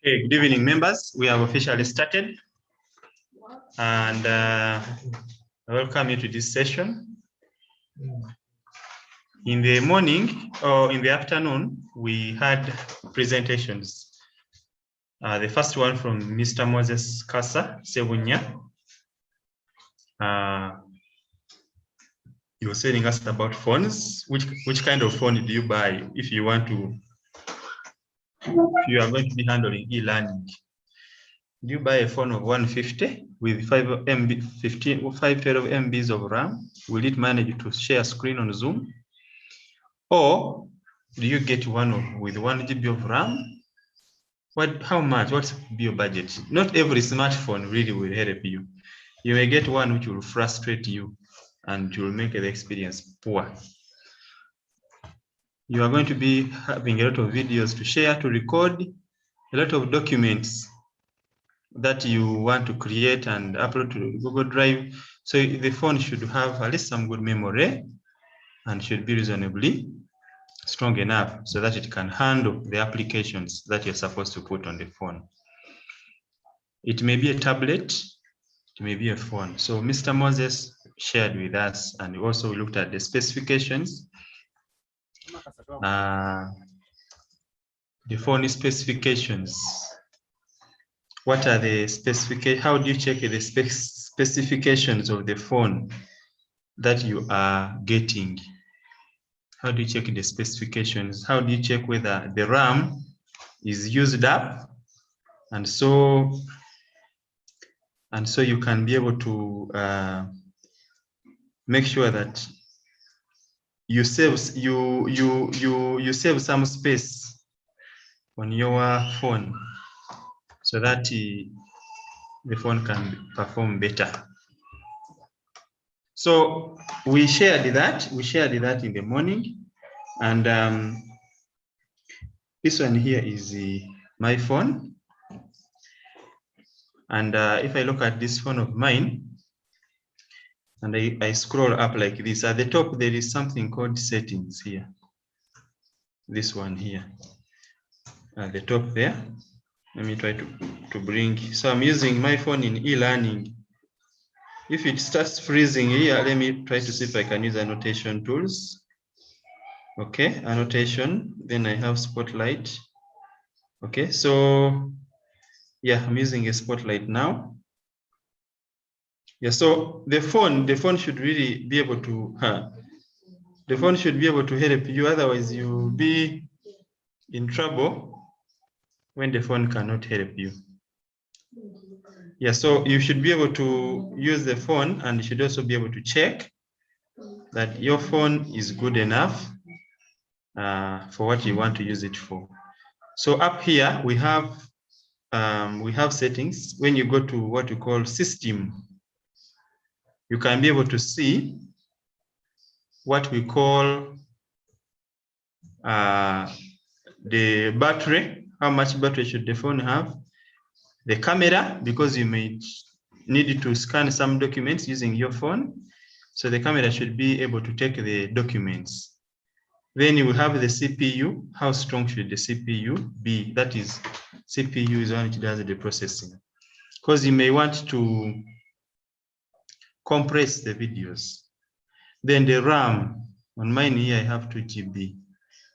Okay, good evening, members. We have officially started, and I welcome you to this session. In the morning or in the afternoon, we had presentations. The first one from Mr. Moses Kasa Sebunya. He was telling us about phones. Which kind of phone do you buy if you want to? If you are going to be handling e-learning? Do you buy a phone of 150 with 512 MBs of RAM? Will it manage to share screen on Zoom? Or do you get one with 1 GB of RAM? How much? What's your budget? Not every smartphone really will help you. You may get one which will frustrate you and will make the experience poor. You are going to be having a lot of videos to share, to record, a lot of documents that you want to create and upload to Google Drive. So the phone should have at least some good memory and should be reasonably strong enough so that it can handle the applications that you're supposed to put on the phone. It may be a tablet, it may be a phone. So Mr. Moses shared with us, and also we looked at the specifications. The phone specifications. What are the specifications? How do you check the specifications of the phone that you are getting? How do you check the specifications? How do you check whether the RAM is used up? And so you can be able to make sure that you save some space on your phone so that the phone can perform better. So we shared that in the morning, and this one here is my phone. And if I look at this phone of mine, and I scroll up like this, at the top there is something called settings here. This one here, at the top there. Let me try to bring. So I'm using my phone in e-learning. If it starts freezing here, let me try to see if I can use annotation tools. Okay, annotation. Then I have spotlight. Okay, so yeah, I'm using a spotlight now. Yeah, so the phone should really be able to the phone should be able to help you, otherwise you'll be in trouble when the phone cannot help you. Yeah, so you should be able to use the phone, and you should also be able to check that your phone is good enough for what you want to use it for. So up here we have settings. When you go to what we call system, you can be able to see what we call the battery. How much battery should the phone have? The camera, because you may need to scan some documents using your phone. So the camera should be able to take the documents. Then you will have the CPU. How strong should the CPU be? That is, CPU is one which does the processing. Because you may want to compress the videos. Then the RAM, on mine here I have 2 GB.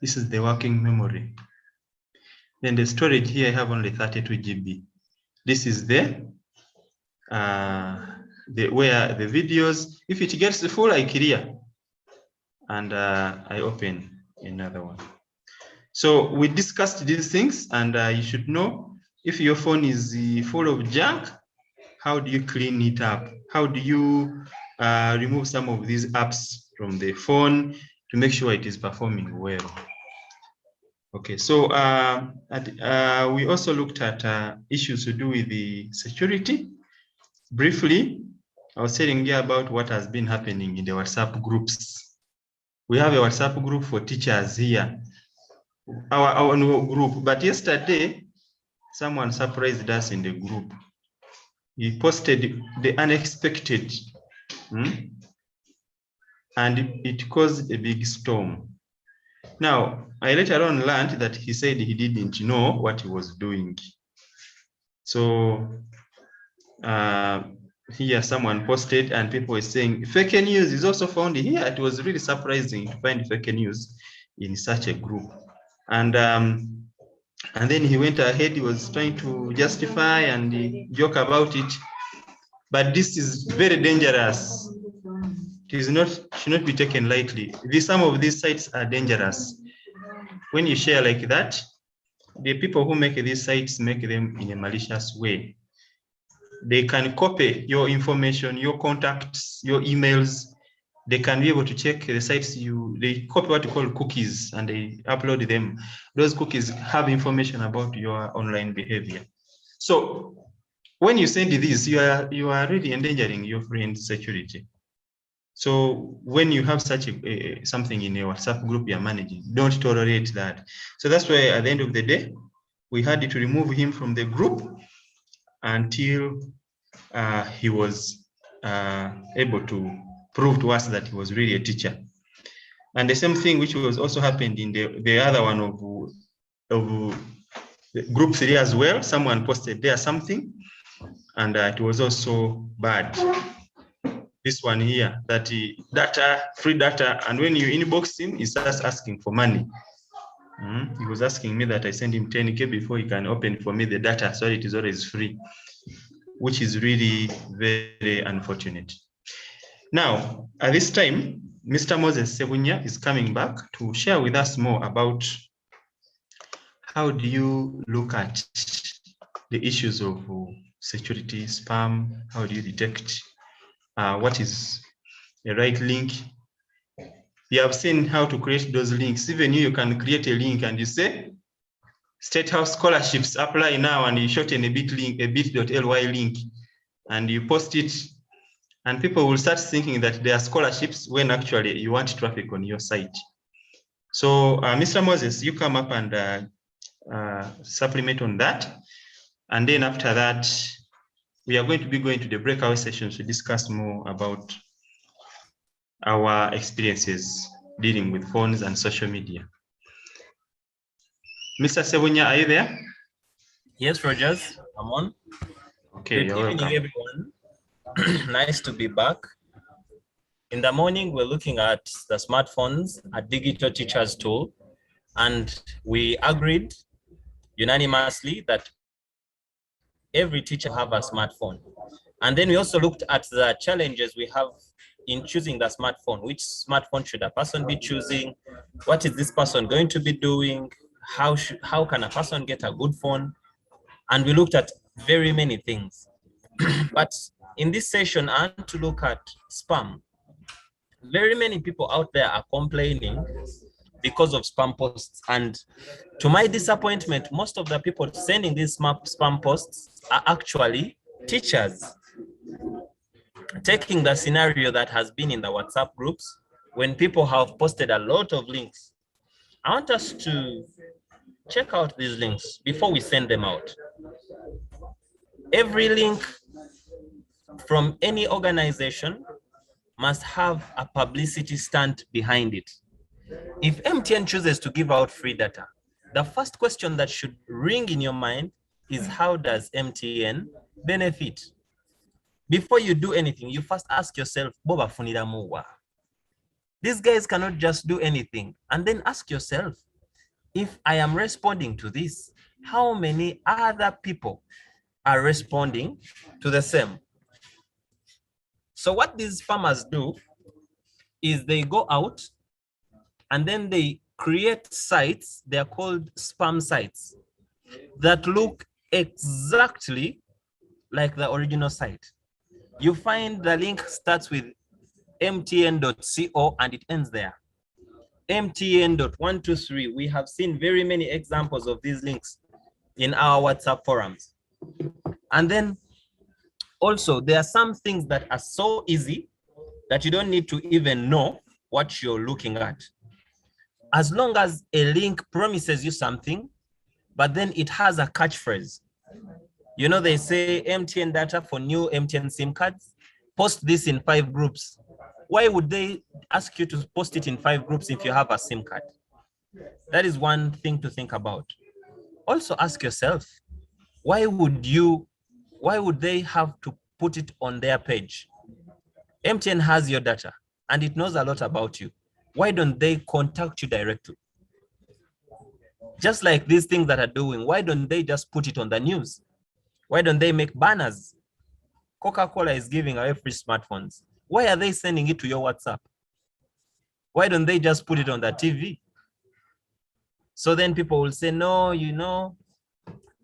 This is the working memory. Then the storage here I have only 32 GB. This is where the videos, if it gets full, I clear and I open another one. So we discussed these things, and you should know if your phone is full of junk, how do you clean it up? How do you remove some of these apps from the phone to make sure it is performing well? Okay, so we also looked at issues to do with the security. Briefly, I was telling you about what has been happening in the WhatsApp groups. We have a WhatsApp group for teachers here, our group. But yesterday, someone surprised us in the group. He posted the unexpected, and it caused a big storm. Now, I later on learned that he said he didn't know what he was doing. So here someone posted and people were saying fake news is also found here. It was really surprising to find fake news in such a group. And then he went ahead, he was trying to justify and joke about it. But this is very dangerous. It is not, should not be taken lightly. Some of these sites are dangerous. When you share like that, the people who make these sites make them in a malicious way. They can copy your information, your contacts, your emails. They can be able to check the sites they copy what you call cookies and they upload them. Those cookies have information about your online behavior. So when you send this, you are really endangering your friend's security. So when you have such something in a WhatsApp group you're managing, don't tolerate that. So that's why at the end of the day, we had to remove him from the group until he was able to prove to us that he was really a teacher. And the same thing which was also happened in the other one of group 3 as well. Someone posted there something and it was also bad. This one here, that data, free data, and when you inbox him, he starts asking for money. He was asking me that I send him 10K before he can open for me the data, so it is always free, which is really very unfortunate. Now, at this time, Mr. Moses Sebunya is coming back to share with us more about how do you look at the issues of security, spam, how do you detect what is the right link. You have seen how to create those links. Even you can create a link and you say, State House scholarships apply now, and you shorten a bit.ly link, and you post it, and people will start thinking that they are scholarships when actually you want traffic on your site. So Mr. Moses, you come up and supplement on that. And then after that, we are going to be going to the breakaway sessions to discuss more about our experiences dealing with phones and social media. Mr. Sebunya, are you there? Yes, Rogers, I'm on. Okay, Good evening, everyone. Nice to be back. In the morning, we're looking at the smartphones, a digital teacher's tool, and we agreed unanimously that every teacher have a smartphone. And then we also looked at the challenges we have in choosing the smartphone. Which smartphone should a person be choosing? What is this person going to be doing? How can a person get a good phone? And we looked at very many things. But in this session, I want to look at spam. Very many people out there are complaining because of spam posts. And to my disappointment, most of the people sending these spam posts are actually teachers. Taking the scenario that has been in the WhatsApp groups, when people have posted a lot of links, I want us to check out these links before we send them out. Every link from any organization must have a publicity stunt behind it. If MTN chooses to give out free data, the first question that should ring in your mind is, how does MTN benefit? Before you do anything, you first ask yourself, Boba funira muwa. These guys cannot just do anything. And then ask yourself, if I am responding to this, how many other people are responding to the same? So what these farmers do is they go out and then they create sites. They're called spam sites that look exactly like the original site. You find the link starts with mtn.co and it ends there. mtn.123. We have seen very many examples of these links in our WhatsApp forums. And then also there are some things that are so easy that you don't need to even know what you're looking at. As long as a link promises you something, but then it has a catchphrase. You know, they say MTN data for new MTN SIM cards, post this in 5 groups. Why would they ask you to post it in 5 groups if you have a SIM card? That is one thing to think about. Also ask yourself, Why would they have to put it on their page? MTN has your data and it knows a lot about you. Why don't they contact you directly? Just like these things that are doing, why don't they just put it on the news? Why don't they make banners? Coca-Cola is giving away free smartphones. Why are they sending it to your WhatsApp? Why don't they just put it on the TV? So then people will say, no, you know,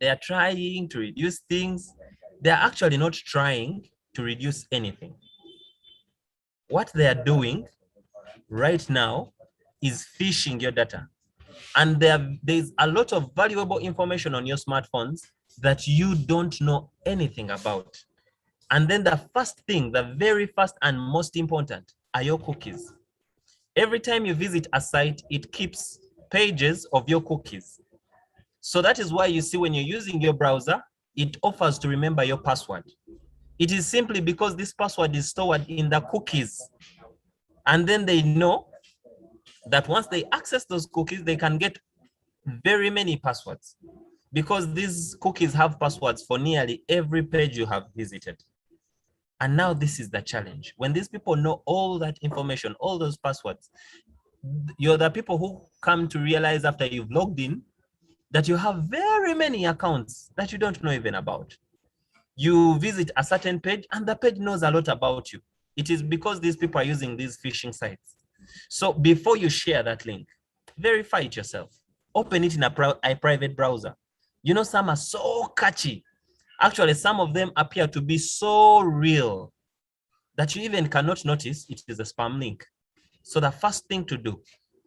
they are trying to reduce things. They're actually not trying to reduce anything. What they are doing right now is phishing your data. And there's a lot of valuable information on your smartphones that you don't know anything about. And then the first thing, the very first and most important, are your cookies. Every time you visit a site, it keeps pages of your cookies. So that is why you see when you're using your browser, it offers to remember your password. It is simply because this password is stored in the cookies. And then they know that once they access those cookies, they can get very many passwords, because these cookies have passwords for nearly every page you have visited. And now this is the challenge. When these people know all that information, all those passwords, you're the people who come to realize after you've logged in that you have very many accounts that you don't know even about. You visit a certain page and the page knows a lot about you. It is because these people are using these phishing sites. So before you share that link, verify it yourself. Open it in a private browser. You know, some are so catchy. Actually, some of them appear to be so real that you even cannot notice it is a spam link. So the first thing to do,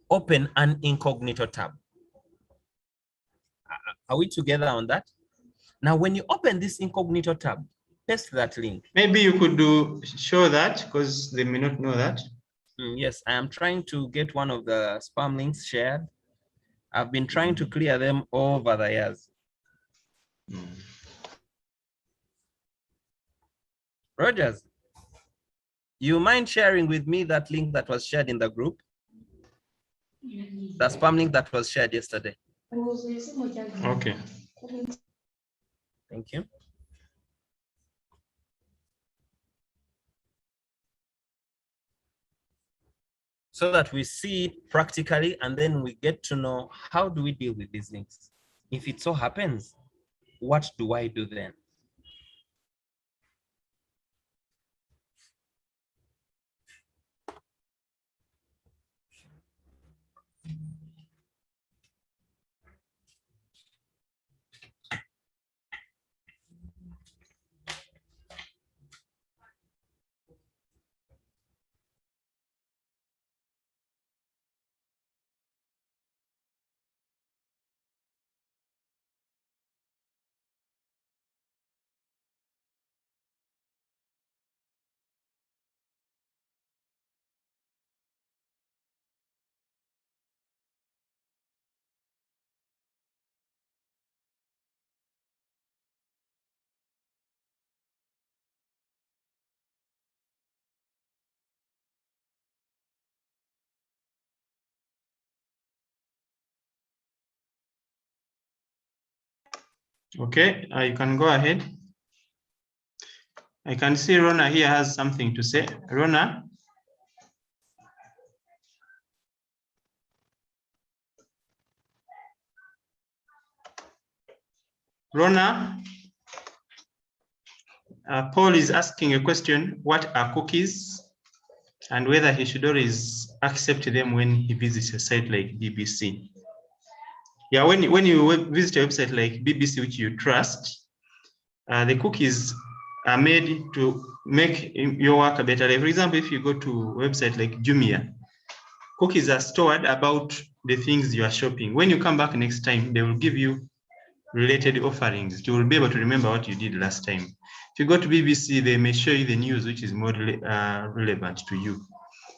open an incognito tab. Are we together on that? Now, when you open this incognito tab, paste that link. Maybe you could show that, because they may not know that. Yes, I am trying to get one of the spam links shared. I've been trying to clear them over the years. Rogers, you mind sharing with me that link that was shared in the group? The spam link that was shared yesterday. Okay. Thank you. So that we see it practically, and then we get to know, how do we deal with these links? If it so happens, what do I do then? Okay, you can go ahead. I can see Rona here has something to say. Rona? Rona? Paul is asking a question: what are cookies, and whether he should always accept them when he visits a site like BBC. Yeah, when you visit a website like BBC, which you trust, the cookies are made to make your work better. Like, for example, if you go to a website like Jumia, cookies are stored about the things you are shopping. When you come back next time, they will give you related offerings. You will be able to remember what you did last time. If you go to BBC, they may show you the news which is more relevant to you.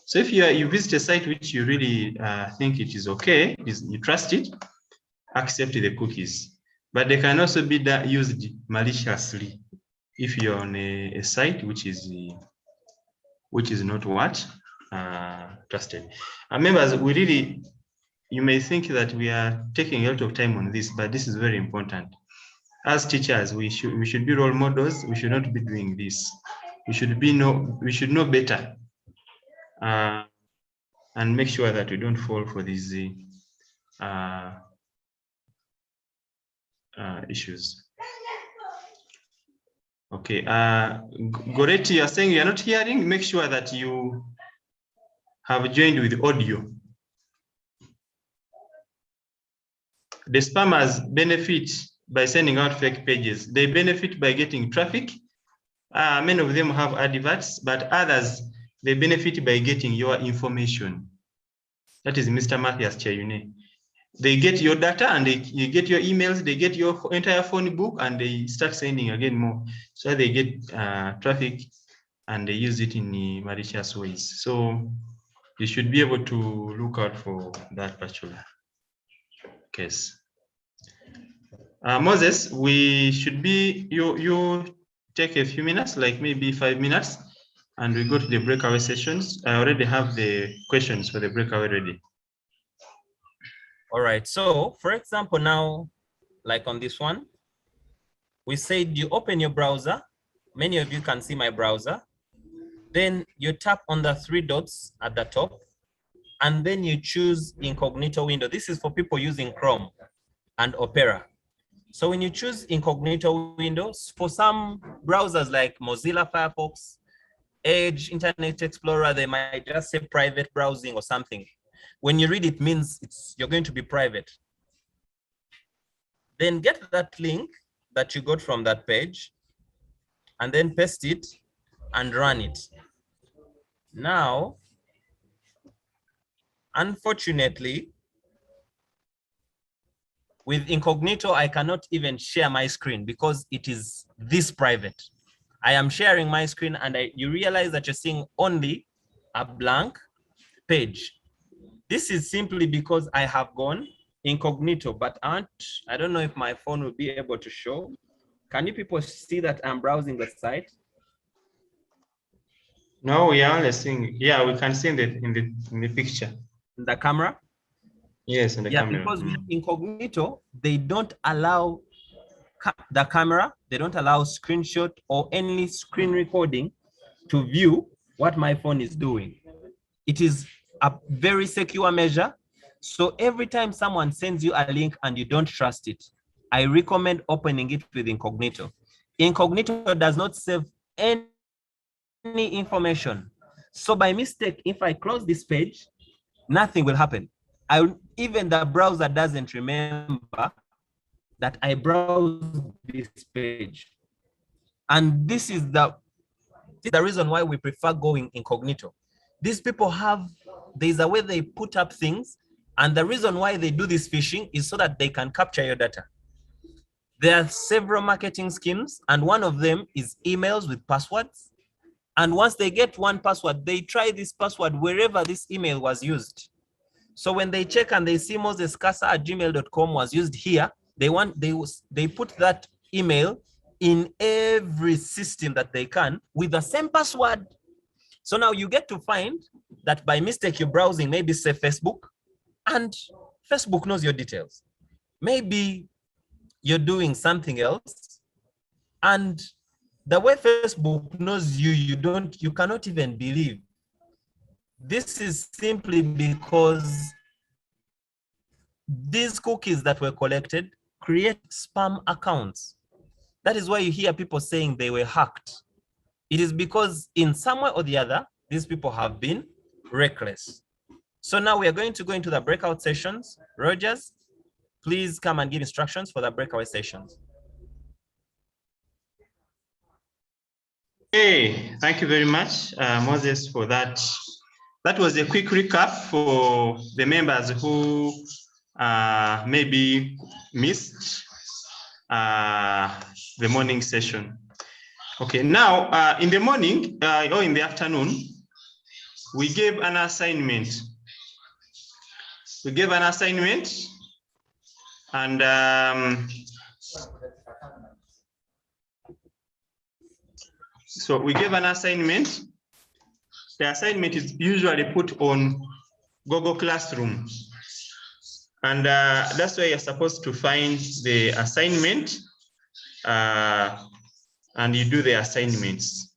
So if you visit a site which you really think it is okay, you trust it, accept the cookies. But they can also be used maliciously if you're on a site which is not trusted. Members, you may think that we are taking a lot of time on this, but this is very important. as teachers, we should be role models. We should not be doing this. We should know better, and make sure that we don't fall for these issues. Okay, Goretti, you're saying you're not hearing. Make sure that you have joined with audio. The spammers benefit by sending out fake pages. They benefit by getting traffic. Many of them have adverts, but others, they benefit by getting your information. That is Mr. Matthias Chayune. They get your data and you get your emails, they get your entire phone book, and they start sending again more. So they get traffic and they use it in malicious ways. So you should be able to look out for that particular case. Moses, we should be, you take a few minutes, like maybe 5 minutes, and we go to the breakaway sessions. I already have the questions for the breakaway ready. All right, so for example, now, like on this one, we said you open your browser. Many of you can see my browser. Then you tap on the 3 dots at the top, and then you choose incognito window. This is for people using Chrome and Opera. So when you choose incognito windows, for some browsers like Mozilla Firefox, Edge, Internet Explorer, they might just say private browsing or something. When you read it, means you're going to be private. Then get that link that you got from that page and then paste it and run it. Now, unfortunately, with incognito, I cannot even share my screen because it is this private. I am sharing my screen and you realize that you're seeing only a blank page. This is simply because I have gone incognito, but I don't know if my phone will be able to show. Can you people see that I'm browsing the site? No, we are only seeing, yeah, we can see that in the picture. In the camera? Yes, in the camera. Because with incognito, they don't allow the camera, they don't allow screenshot or any screen recording to view what my phone is doing. It is a very secure measure. So every time someone sends you a link and you don't trust it, I recommend opening it with incognito. Incognito does not save any information. So by mistake, if I close this page, nothing will happen. Even the browser doesn't remember that I browsed this page. And this is the reason why we prefer going incognito. These people there's a way they put up things, and the reason why they do this phishing is so that they can capture your data. There are several marketing schemes, and one of them is emails with passwords. And once they get one password, they try this password wherever this email was used. So when they check and they see moseskasa@gmail.com was used here, they put that email in every system that they can with the same password. So now you get to find that by mistake you're browsing, maybe say Facebook, and Facebook knows your details. Maybe you're doing something else, and the way Facebook knows you, you cannot even believe. This is simply because these cookies that were collected create spam accounts. That is why you hear people saying they were hacked. It is because in some way or the other, these people have been reckless. So now we are going to go into the breakout sessions. Rogers, please come and give instructions for the breakaway sessions. Okay, thank you very much, Moses, for that. That was a quick recap for the members who maybe missed the morning session. Okay, now in the morning or in the afternoon, we gave an assignment. And so we gave an assignment. The assignment is usually put on Google Classroom. And that's where you're supposed to find the assignment. and you do the assignments.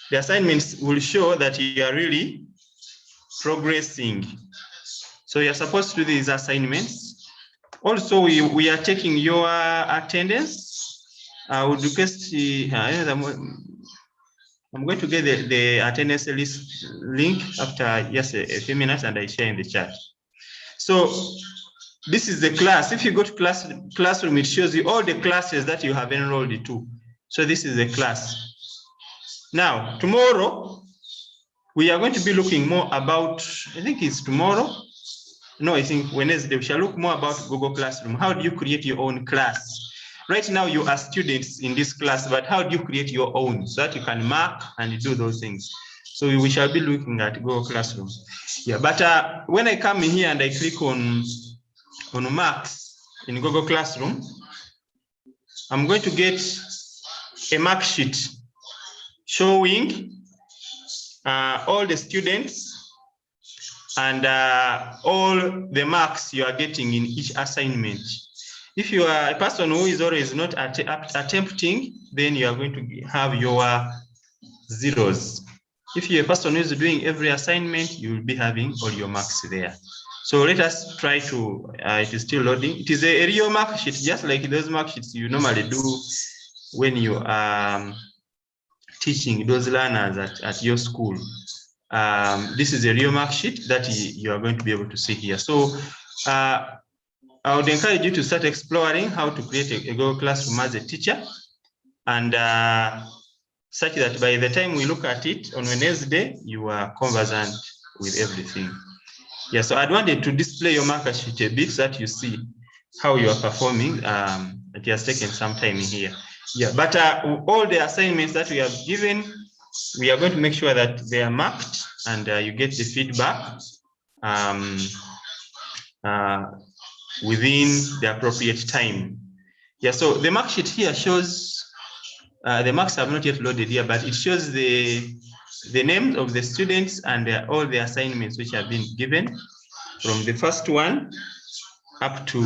The assignments will show that you are really progressing. So you're supposed to do these assignments. Also, we are taking your attendance. I would request, I'm going to get the attendance list link after just a few minutes, and I share in the chat. So this is the class. If you go to classroom, it shows you all the classes that you have enrolled to. So this is the class. Now, tomorrow, we are going to be looking more about, I think it's tomorrow. No, I think Wednesday, we shall look more about Google Classroom. How do you create your own class? Right now, you are students in this class, but how do you create your own so that you can mark and do those things? So we shall be looking at Google Classroom. Yeah, but when I come in here and I click on marks in Google Classroom, I'm going to get a mark sheet showing all the students and all the marks you are getting in each assignment. If you are a person who is always not attempting, then you are going to have your zeros. If you're a person who is doing every assignment, you will be having all your marks there. So let us try to, it is still loading. It is a real mark sheet, just like those mark sheets you normally do when you are teaching those learners at your school. This is a real mark sheet that you are going to be able to see here. So I would encourage you to start exploring how to create a Google Classroom as a teacher, and such that by the time we look at it on Wednesday, you are conversant with everything. Yeah, so I wanted to display your marker sheet a bit so that you see how you are performing. It has taken some time in here. Yeah, but all the assignments that we have given, we are going to make sure that they are marked and you get the feedback within the appropriate time. Yeah, so the mark sheet here shows, the marks have not yet loaded here, but it shows the names of the students and all the assignments which have been given from the first one up to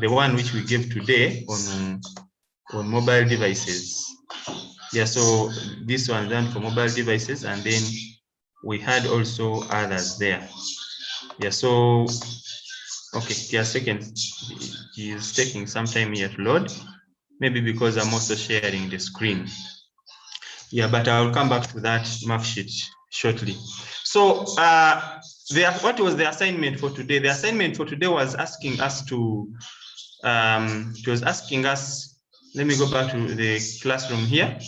the one which we gave today on mobile devices. Yeah, so this one done for mobile devices, and then we had also others there. Yeah, so, okay, just a second. He is taking some time here to load, maybe because I'm also sharing the screen. Yeah, but I'll come back to that mark sheet shortly. So what was the assignment for today? The assignment for today was asking us to, it was asking us, let me go back to the classroom here.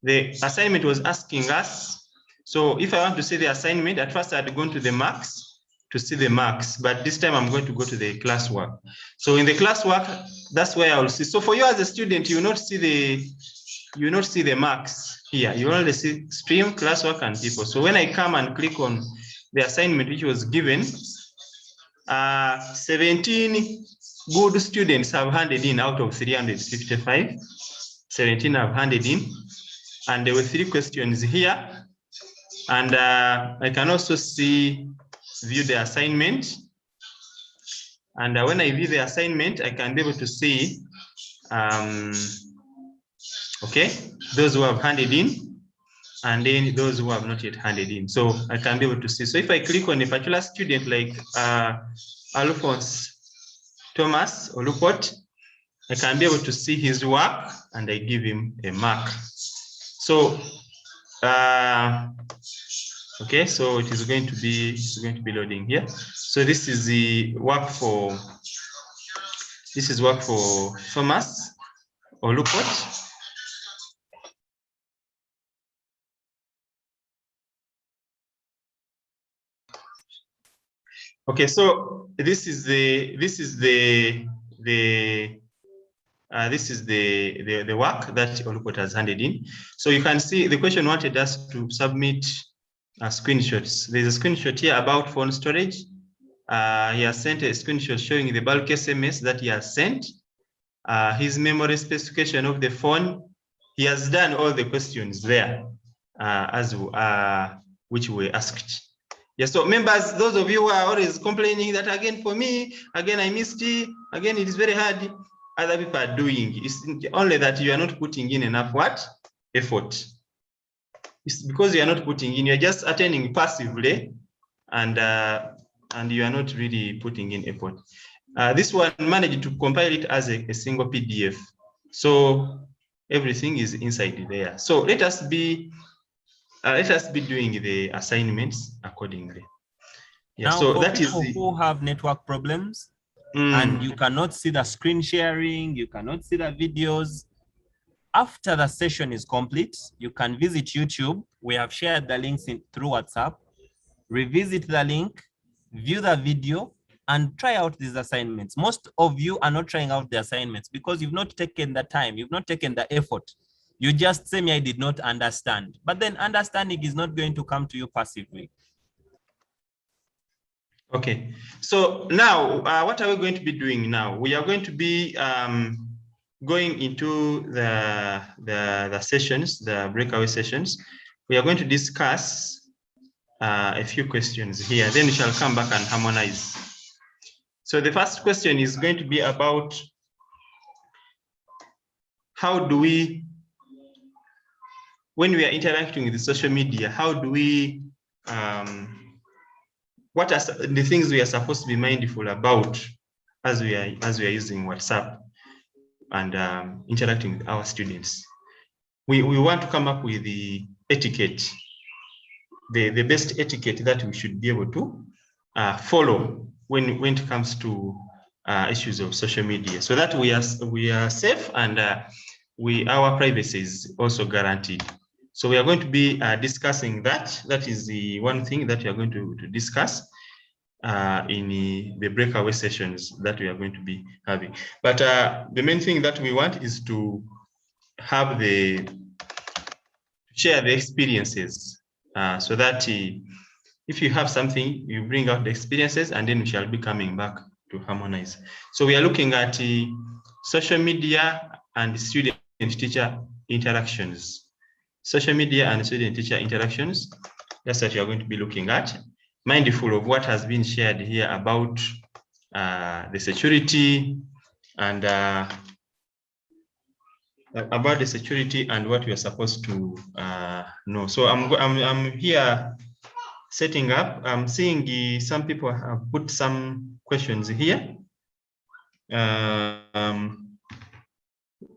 The assignment was asking us, so if I want to see the assignment, at first I'd gone to the marks to see the marks, but this time I'm going to go to the classwork. So in the classwork, that's where I will see. So for you as a student, you will not see the marks here. You only see stream, classwork, and people. So when I come and click on the assignment which was given, 17 good students have handed in out of 355. 17 have handed in, and there were 3 questions here. And I can also view the assignment. And when I view the assignment, I can be able to see, okay, those who have handed in, and then those who have not yet handed in. So I can be able to see. So if I click on a particular student like Alphonse Thomas Olupot, I can be able to see his work and I give him a mark. So, okay, so it is going to be loading here. So this is the work for, Thomas Olupot. Okay, so this is the work that Olupot has handed in. So you can see the question wanted us to submit screenshots. There's a screenshot here about phone storage. He has sent a screenshot showing the bulk SMS that he has sent. His memory specification of the phone. He has done all the questions there which were asked. Yes, so members, those of you who are always complaining that again for me, again I missed it, again it is very hard. other people are doing. It's only that you are not putting in enough what? Effort. It's because you are not putting in, you're just attending passively, and you are not really putting in effort. This one managed to compile it as a single PDF. So everything is inside there. So let us be doing the assignments accordingly. Yeah, Now, so for that is people who have network problems and you cannot see the screen sharing, you cannot see the videos, after the session is complete, you can visit YouTube. We have shared the links through WhatsApp. Revisit the link, view the video, and try out these assignments. Most of you are not trying out the assignments because you've not taken the time, you've not taken the effort. You just say me, I did not understand. But then understanding is not going to come to you passively. Okay, so now what are we going to be doing now? We are going to be going into the sessions, the breakaway sessions. We are going to discuss a few questions here, then we shall come back and harmonize. So the first question is going to be about how do we, when we are interacting with the social media, how do we, what are the things we are supposed to be mindful about as we are using WhatsApp and interacting with our students? We want to come up with the etiquette, the best etiquette that we should be able to follow when it comes to issues of social media, so that we are safe and our privacy is also guaranteed. So we are going to be discussing that. That is the one thing that we are going to discuss in the breakaway sessions that we are going to be having. But the main thing that we want is to have share the experiences, so that if you have something, you bring out the experiences, and then we shall be coming back to harmonize. So we are looking at social media and student-teacher interactions. Social media and student-teacher interactions, that's what you are going to be looking at. Mindful of what has been shared here about the security and what we are supposed to know. So I'm here setting up. I'm seeing some people have put some questions here.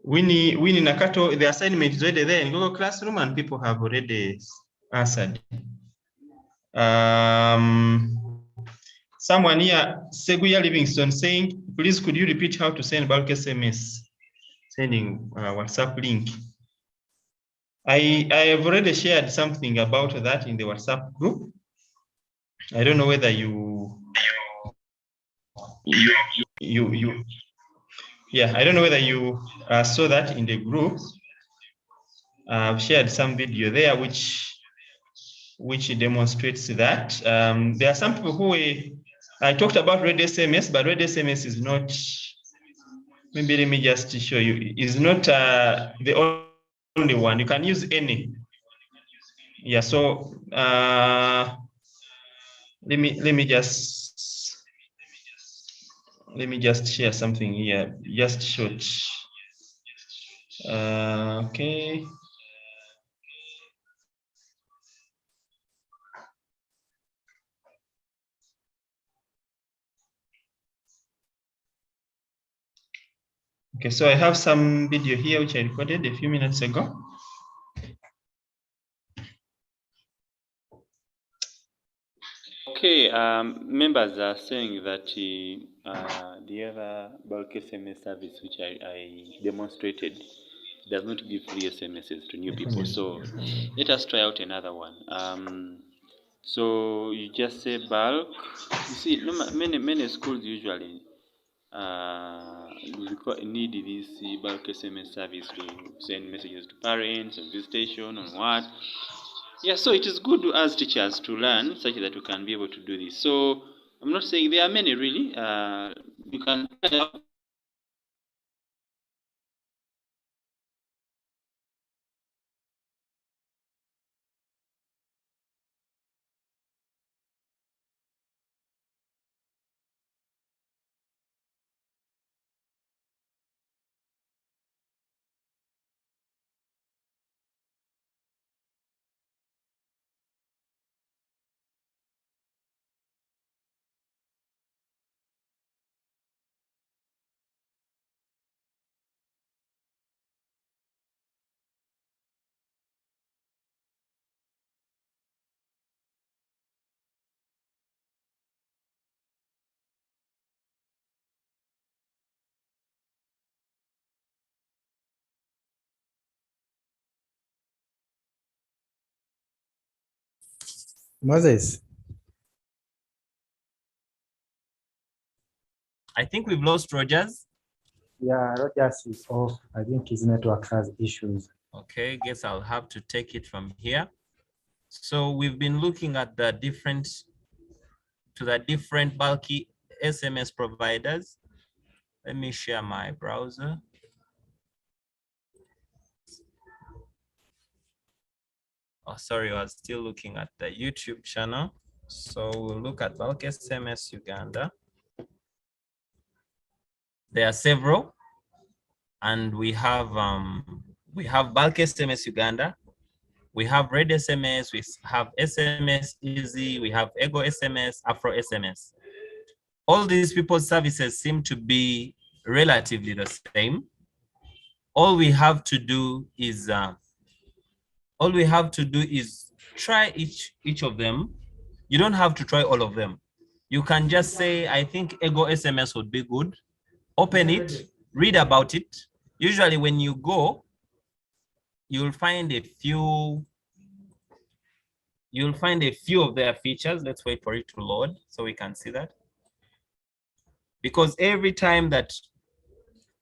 Winnie Nakato, the assignment is already there in Google Classroom, and people have already answered. Someone here, Seguya Livingston, saying, please could you repeat how to send bulk SMS? Sending WhatsApp link. I have already shared something about that in the WhatsApp group. I don't know whether yeah, I don't know whether you saw that in the group. I've shared some video there which demonstrates that. There are some people who I talked about red SMS, but red SMS is not, maybe let me just show you, is not the only one. You can use any. Yeah, so let me just share something here, just short. Okay. Okay, so I have some video here which I recorded a few minutes ago. Okay, members are saying that the other bulk SMS service which I demonstrated does not give free SMSs to new people. So let us try out another one. So you just say bulk. You see, many schools usually need this bulk SMS service to send messages to parents on visitation, on what. Yeah, so it is good as teachers to learn such that we can be able to do this. So I'm not saying there are many really. You can try out Moses. I think we've lost Rogers. Yeah, Rogers is off. I think his network has issues. Okay, guess I'll have to take it from here. So we've been looking at the different bulky SMS providers. Let me share my browser. Oh, sorry, I was still looking at the YouTube channel. So we'll look at bulk SMS Uganda. There are several, and we have bulk SMS Uganda. We have Red SMS, we have SMS Easy, we have Ego SMS, Afro SMS. All these people's services seem to be relatively the same. All we have to do is try each of them. You don't have to try all of them. You can just say, I think Ego SMS would be good. Open it, read about it. Usually when you go, you'll find a few of their features. Let's wait for it to load so we can see that. Because every time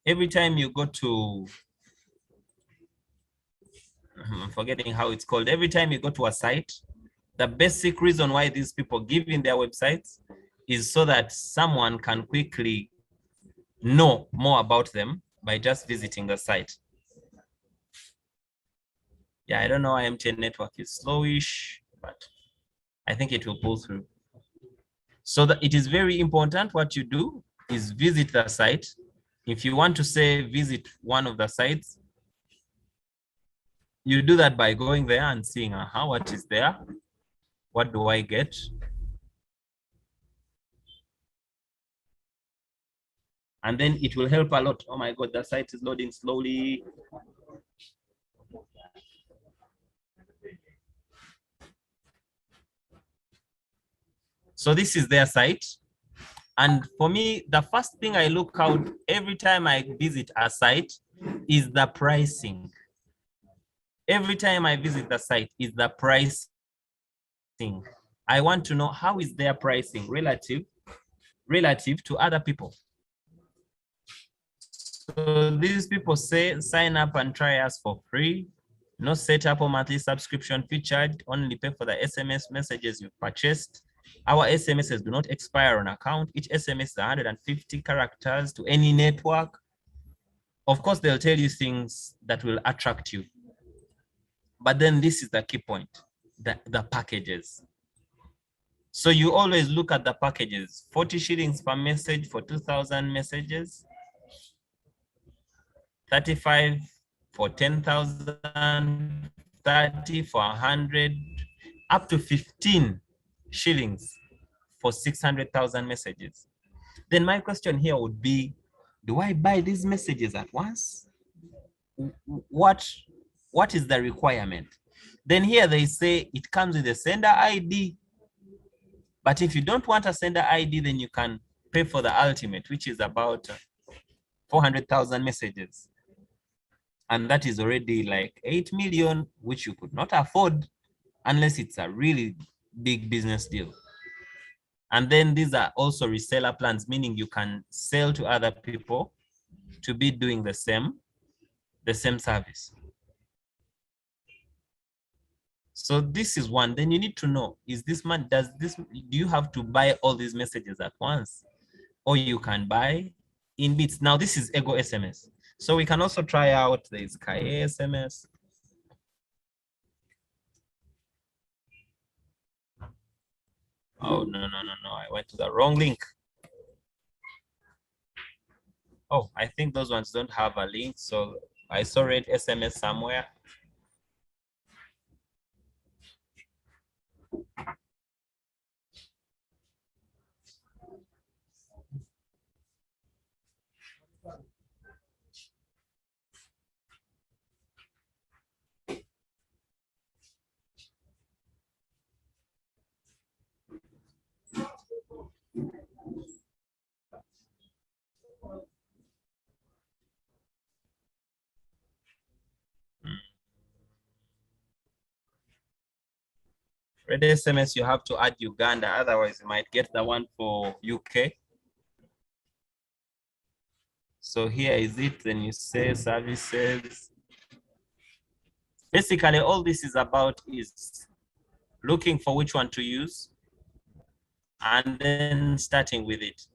you go to, I'm forgetting how it's called. Every time you go to a site, the basic reason why these people give in their websites is so that someone can quickly know more about them by just visiting the site. Yeah, I don't know why MTN network is slowish, but I think it will pull through. So that it is very important what you do is visit the site. If you want to say visit one of the sites, you do that by going there and seeing what is there, what do I get. And then it will help a lot. Oh my God, the site is loading slowly. So this is their site. And for me, the first thing I look out every time I visit a site is the pricing. Every time I visit the site is the pricing. I want to know how is their pricing relative to other people. So these people say sign up and try us for free. No setup or monthly subscription fee charged. Only pay for the SMS messages you've purchased. Our SMSs do not expire on account. Each SMS is 150 characters to any network. Of course, they'll tell you things that will attract you. But then this is the key point, the packages. So you always look at the packages. 40 shillings per message for 2,000 messages. 35 for 10,000, 30 for 100, up to 15 shillings for 600,000 messages. Then my question here would be, do I buy these messages at once? What is the requirement? Then here they say it comes with a sender ID. But if you don't want a sender ID, then you can pay for the ultimate, which is about 400,000 messages. And that is already like 8 million, which you could not afford unless it's a really big business deal. And then these are also reseller plans, meaning you can sell to other people to be doing the same service. So this is one. Then you need to know, do you have to buy all these messages at once? Or you can buy in bits. Now this is Ego SMS. So we can also try out this Kaye SMS. Oh, no. I went to the wrong link. Oh, I think those ones don't have a link. So I saw Red SMS somewhere. Red SMS, you have to add Uganda, otherwise you might get the one for UK. So here is it, then you say services. Basically, all this is about is looking for which one to use and then starting with it.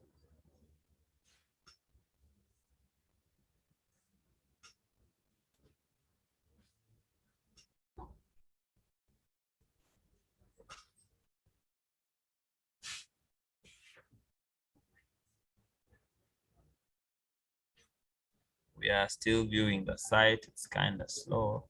We are still viewing the site, it's kind of slow.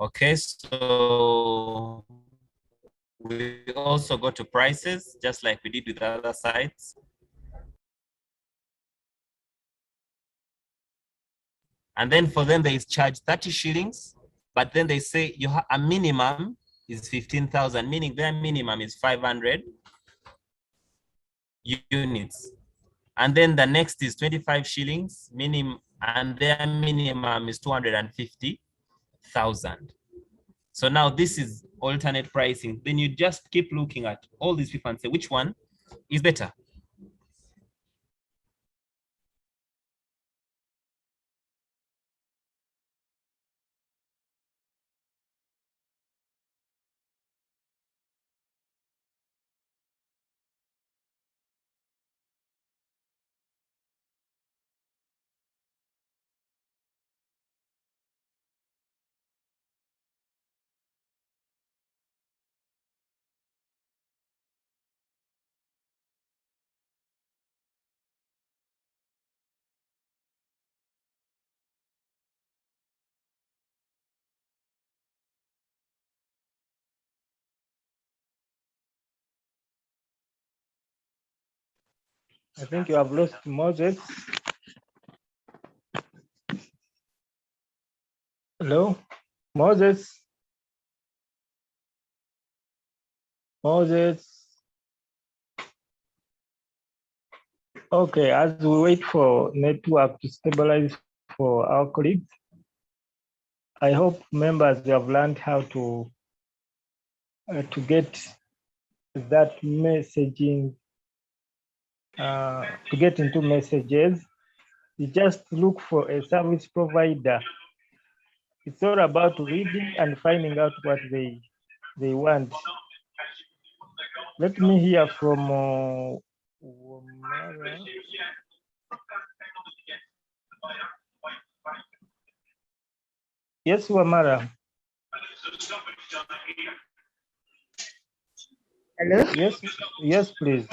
Okay, so we also go to prices, just like we did with other sites. And then for them, they charge 30 shillings, but then they say you have a minimum is 15,000, meaning their minimum is 500 units. And then the next is 25 shillings, minimum, and their minimum is 250,000. So now this is alternate pricing. Then you just keep looking at all these people and say, which one is better? I think you have lost Moses. Hello, Moses. Moses. Okay, as we wait for network to stabilize for our colleagues, I hope members have learned how to get that messaging, to get into messages. You just look for a service provider. It's all about reading and finding out what they want. Let me hear from Wamara. Yes, Wamara. Hello? Yes, please.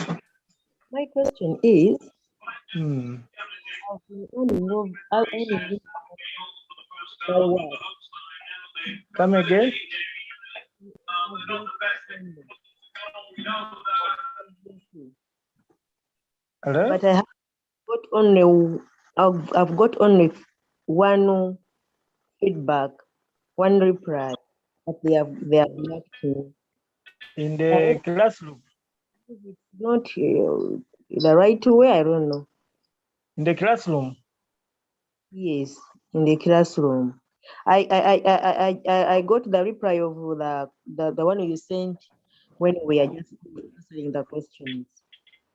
My question is, I've been involved by what? Come again? Hello? But I have I've got only one feedback, one reply that they have not to. In the classroom? It's not the right way, I don't know. In the classroom? Yes, in the classroom. I got the reply of the one you sent when we are just answering the questions.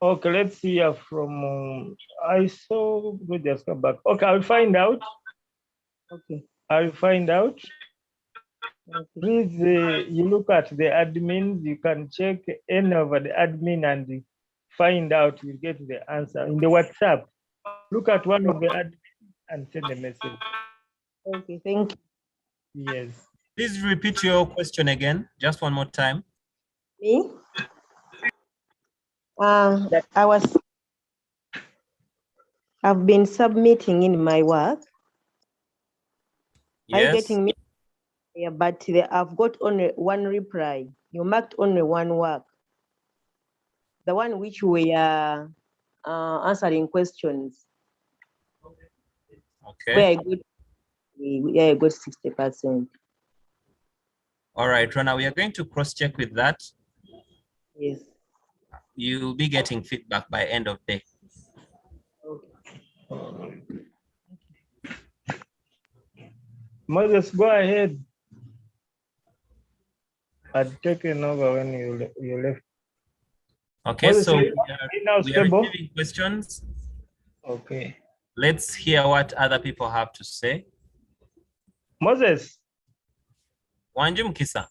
Okay, let's hear from, I saw, we just come back. Okay, I'll find out. Okay. I'll find out. Okay. Please, you look at the admins, you can check any of the admin and find out, you get the answer. In the WhatsApp, look at one of the admins and send a message. Okay, thank you. Yes. Please repeat your question again, just one more time. Me? I've been submitting in my work. Yes. Are you getting me? Yeah, but I've got only one reply. You marked only one work. The one which we are answering questions. Okay. Where I got 60%. All right, Rona, we are going to cross-check with that. Yes. You'll be getting feedback by end of day. Moses, go ahead. I'd taken over when you left. Okay, Moses, so are we you are now stable? receiving questions. Okay. Let's hear what other people have to say. Moses, Wanjum Kisa.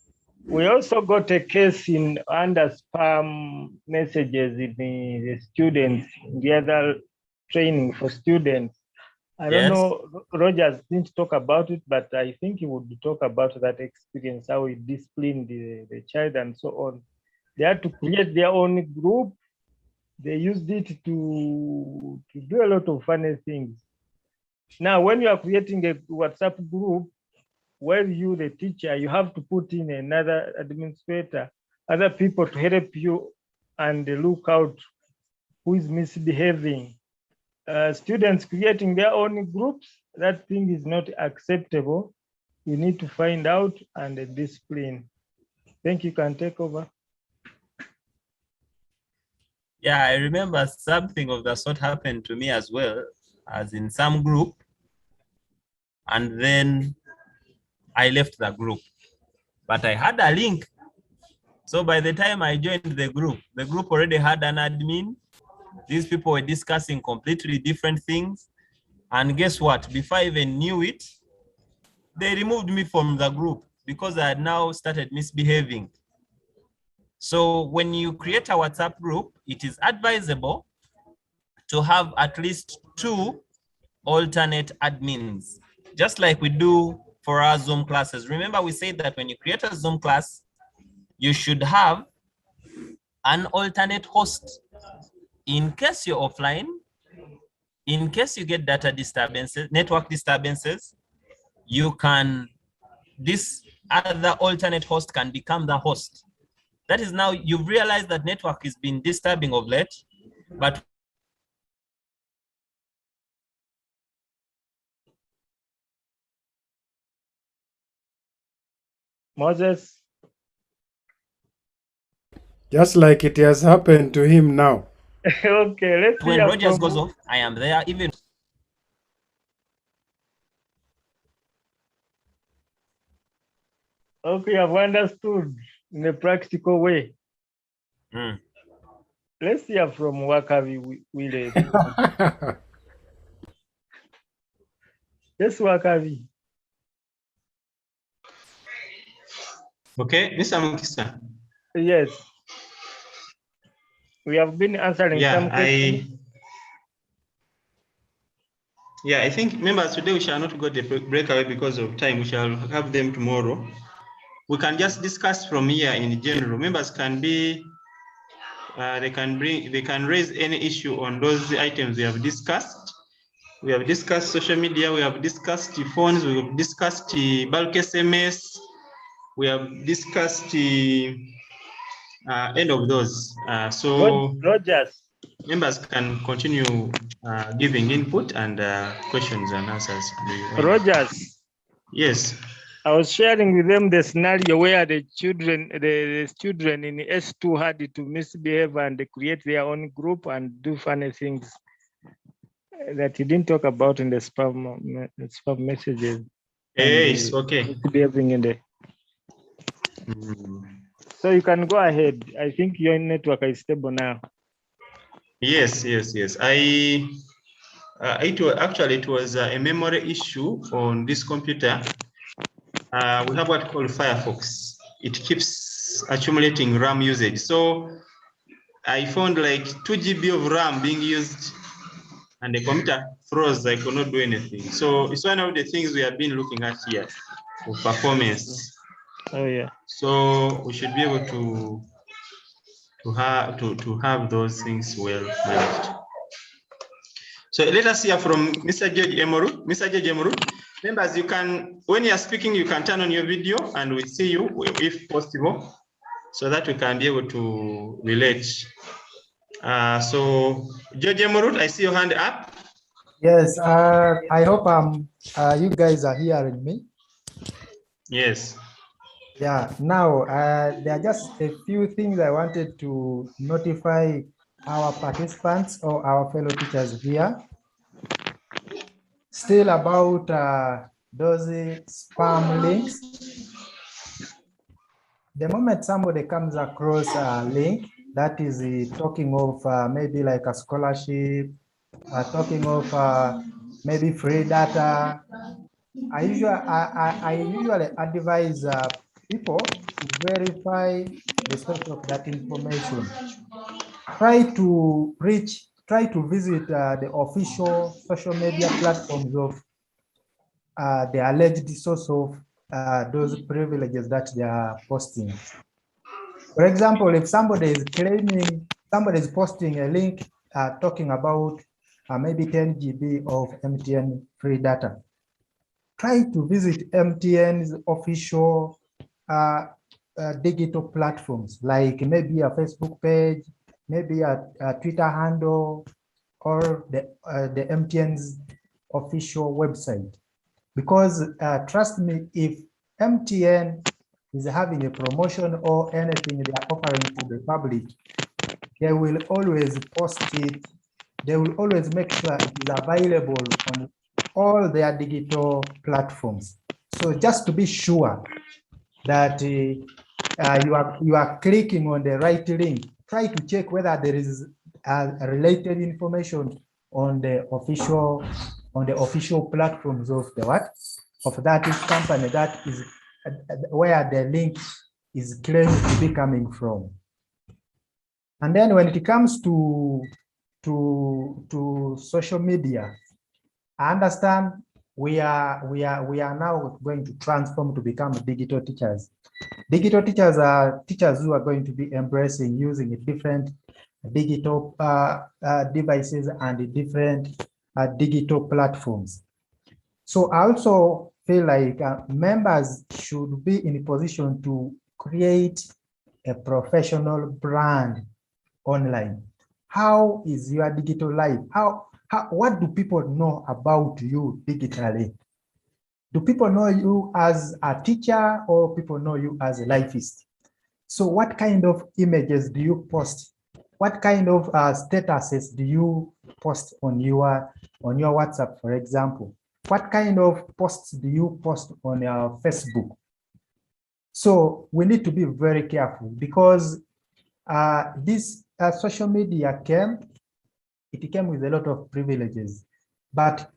we also got a case in under spam messages in the students, the other training for students. I don't Yes. know, Rogers didn't talk about it, but I think he would talk about that experience, how he disciplined the child and so on. They had to create their own group. They used it to do a lot of funny things. Now, when you are creating a WhatsApp group, where you, the teacher, you have to put in another administrator, other people to help you and look out who is misbehaving. Students creating their own groups, that thing is not acceptable. You need to find out and discipline. Think you can take over. Yeah, I remember something of the sort happened to me as well, as in some group, and then I left the group, but I had a link. So by the time I joined the group already had an admin. These people were discussing completely different things. And guess what? Before I even knew it, they removed me from the group because I had now started misbehaving. So when you create a WhatsApp group, it is advisable to have at least 2 alternate admins, just like we do for our Zoom classes. Remember, we said that when you create a Zoom class, you should have an alternate host. In case you're offline, in case you get data disturbances, network disturbances, this other alternate host can become the host. That is, now you've realized that network has been disturbing of late, but Moses, Just like it has happened to him now. okay, let's when hear Rogers from, goes off, I am there even. okay, I've understood in a practical way. Mm. Let's hear from Wakavi Willis. Yes, Wakavi. Okay, Mr. Mukisa. Yes. We have been answering some questions. I think members today we shall not go the breakaway because of time. We shall have them tomorrow. We can just discuss from here in general. Members can be, they can raise any issue on those items we have discussed. We have discussed social media, we have discussed phones, we have discussed bulk SMS, we have discussed end of those. So Rogers, members can continue giving input and questions and answers. Rogers. Yes. I was sharing with them the scenario where the children in S2 had to misbehave and create their own group and do funny things that he didn't talk about in the spam messages. Yes, okay. Misbehaving in the. So you can go ahead. I think your network is stable now. Yes. It was a memory issue on this computer. We have what called Firefox. It keeps accumulating RAM usage. So I found like 2 GB of RAM being used and the computer froze. I could not do anything. So it's one of the things we have been looking at here for performance. Oh yeah. So we should be able to have those things well managed. So let us hear from Mr. George Emoru. Mr. George Emoru, members, you can, when you are speaking, you can turn on your video and we see you if possible, so that we can be able to relate. So George Emoru, I see your hand up. Yes, I hope you guys are hearing me. Yes. Yeah, now there are just a few things I wanted to notify our participants or our fellow teachers here. Still about those spam links. The moment somebody comes across a link that is talking of maybe like a scholarship, talking of maybe free data, I usually advise people to verify the source of that information. Try to visit the official social media platforms of the alleged source of those privileges that they are posting. For example, if somebody is posting a link talking about maybe 10 GB of MTN free data, try to visit MTN's official digital platforms, like maybe a Facebook page, maybe a Twitter handle, or the MTN's official website. Because trust me, if MTN is having a promotion or anything they are offering to the public, they will always post it. They will always make sure it is available on all their digital platforms. So just to be sure that you are clicking on the right link, try to check whether there is related information on the official platforms of the what of that company that is where the link is claimed to be coming from. And then when it comes to social media, I understand we are now going to transform to become digital teachers. Digital teachers are teachers who are going to be embracing using different digital devices and different digital platforms. So I also feel like members should be in a position to create a professional brand online. How is your digital life? What do people know about you digitally? Do people know you as a teacher or people know you as a lifeist? So what kind of images do you post? What kind of statuses do you post on your WhatsApp, for example? What kind of posts do you post on your Facebook? So we need to be very careful because this social media came with a lot of privileges, but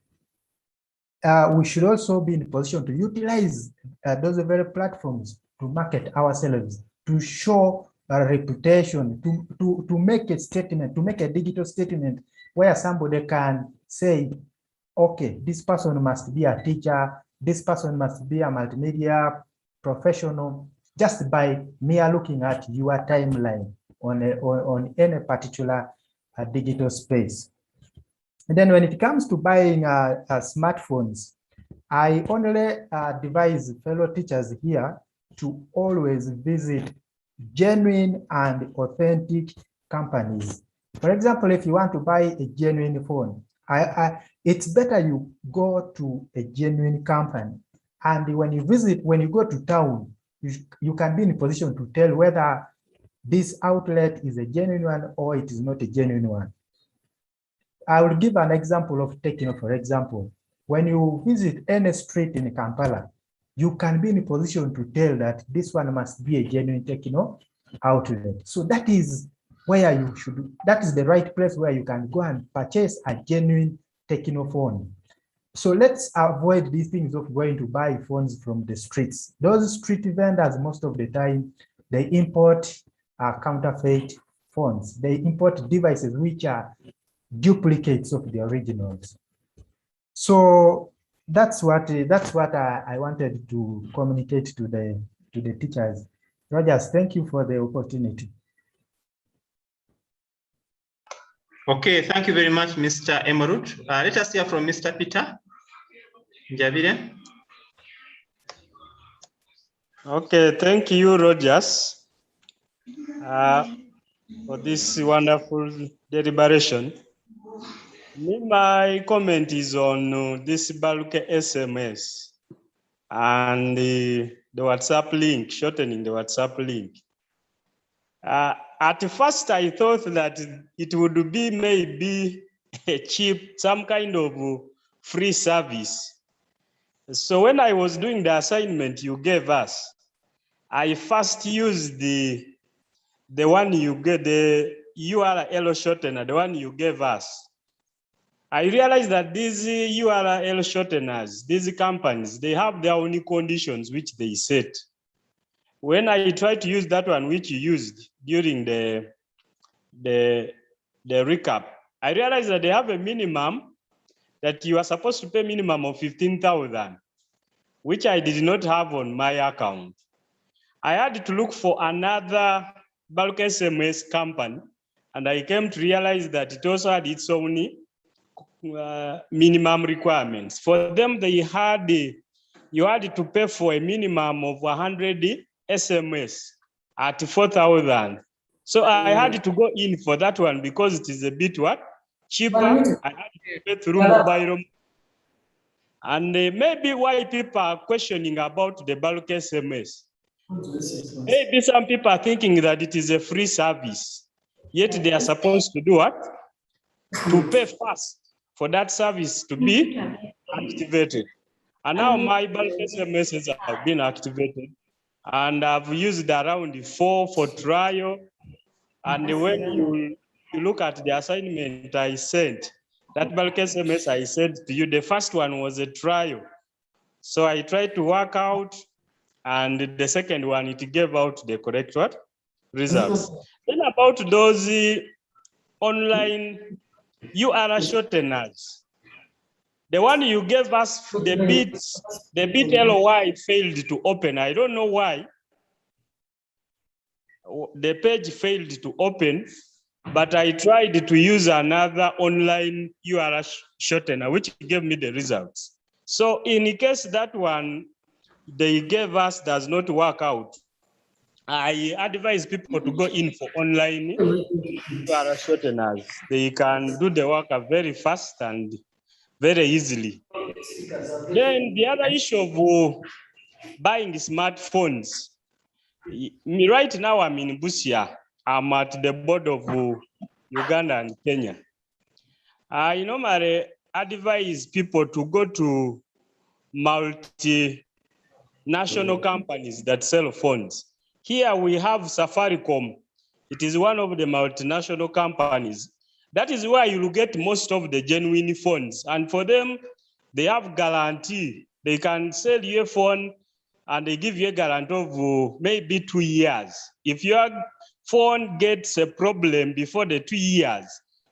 we should also be in a position to utilize those very platforms to market ourselves, to show a reputation, to make a statement, to make a digital statement where somebody can say, okay, this person must be a teacher, this person must be a multimedia professional, just by mere looking at your timeline on any particular digital space. And then when it comes to buying smartphones, I only advise fellow teachers here to always visit genuine and authentic companies. For example, if you want to buy a genuine phone, it's better you go to a genuine company. And when you go to town, you can be in a position to tell whether this outlet is a genuine one or it is not a genuine one. I will give an example of Techno, for example. When you visit any street in Kampala, you can be in a position to tell that this one must be a genuine Techno outlet. So that is where you should, that is the right place where you can go and purchase a genuine Techno phone. So let's avoid these things of going to buy phones from the streets. Those street vendors, most of the time, they import counterfeit phones. They import devices which are duplicates of the originals. So that's what I wanted to communicate to the teachers. Rogers, thank you for the opportunity. Okay, thank you very much, Mr. Emerut. Let us hear from Mr. Peter Njavire. Okay, thank you, Rogers, for this wonderful deliberation. My comment is on this bulk SMS and the the WhatsApp link, shortening the WhatsApp link. At first, I thought that it would be maybe a cheap, some kind of free service. So when I was doing the assignment you gave us, I first used the one you get, the URL shortener, the one you gave us. I realized that these URL shorteners, these companies, they have their own conditions which they set. When I tried to use that one which you used during the recap, I realized that they have a minimum that you are supposed to pay minimum of 15,000, which I did not have on my account. I had to look for another bulk SMS company, and I came to realize that it also had its own minimum requirements. For them, they had you had to pay for a minimum of 100 SMS at 4,000. So I had to go in for that one because it is a bit cheaper. I had to pay through mobile. And maybe why people are questioning about the bulk SMS. Maybe some people are thinking that it is a free service, yet they are supposed to do what? To pay first for that service to be activated. And now my bulk SMSs have been activated, and I've used around 4 for trial. And when you look at the assignment I sent, that bulk SMS I sent to you, the first one was a trial. So I tried to work out, and the second one, it gave out the correct results. Then about those online URL shorteners, the one you gave us, the bit LOY failed to open. I don't know why. The page failed to open, but I tried to use another online URL shortener, which gave me the results. So in case that one they gave us does not work out, I advise people to go in for online URL shorteners. They can do the work very fast and very easily. Then the other issue of buying smartphones. Right now I'm in Busia. I'm at the border of Uganda and Kenya. I normally advise people to go to multinational companies that sell phones. Here we have Safaricom. It is one of the multinational companies. That is where you will get most of the genuine phones. And for them, they have guarantee. They can sell you a phone and they give you a guarantee of maybe 2 years. If your phone gets a problem before the 2 years,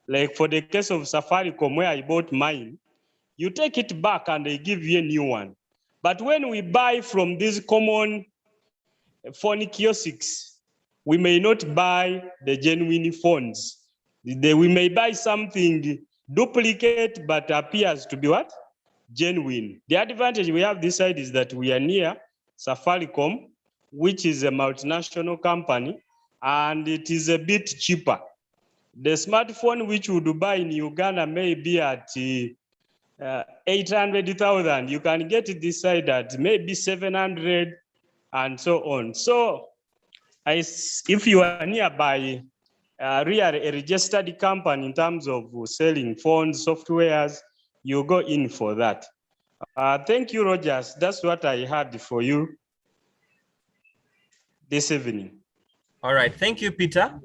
like for the case of Safaricom where I bought mine, you take it back and they give you a new one. But when we buy from these common phone kiosks, we may not buy the genuine phones. We may buy something duplicate but appears to be what? Genuine. The advantage we have this side is that we are near Safaricom, which is a multinational company, and it is a bit cheaper. The smartphone which you would buy in Uganda may be at 800,000. You can get it this side at maybe 700 and so on. So if you are nearby really a registered company in terms of selling phones, softwares, you go in for that. Thank you, Rogers. That's what I had for you this evening. All right. Thank you, Peter,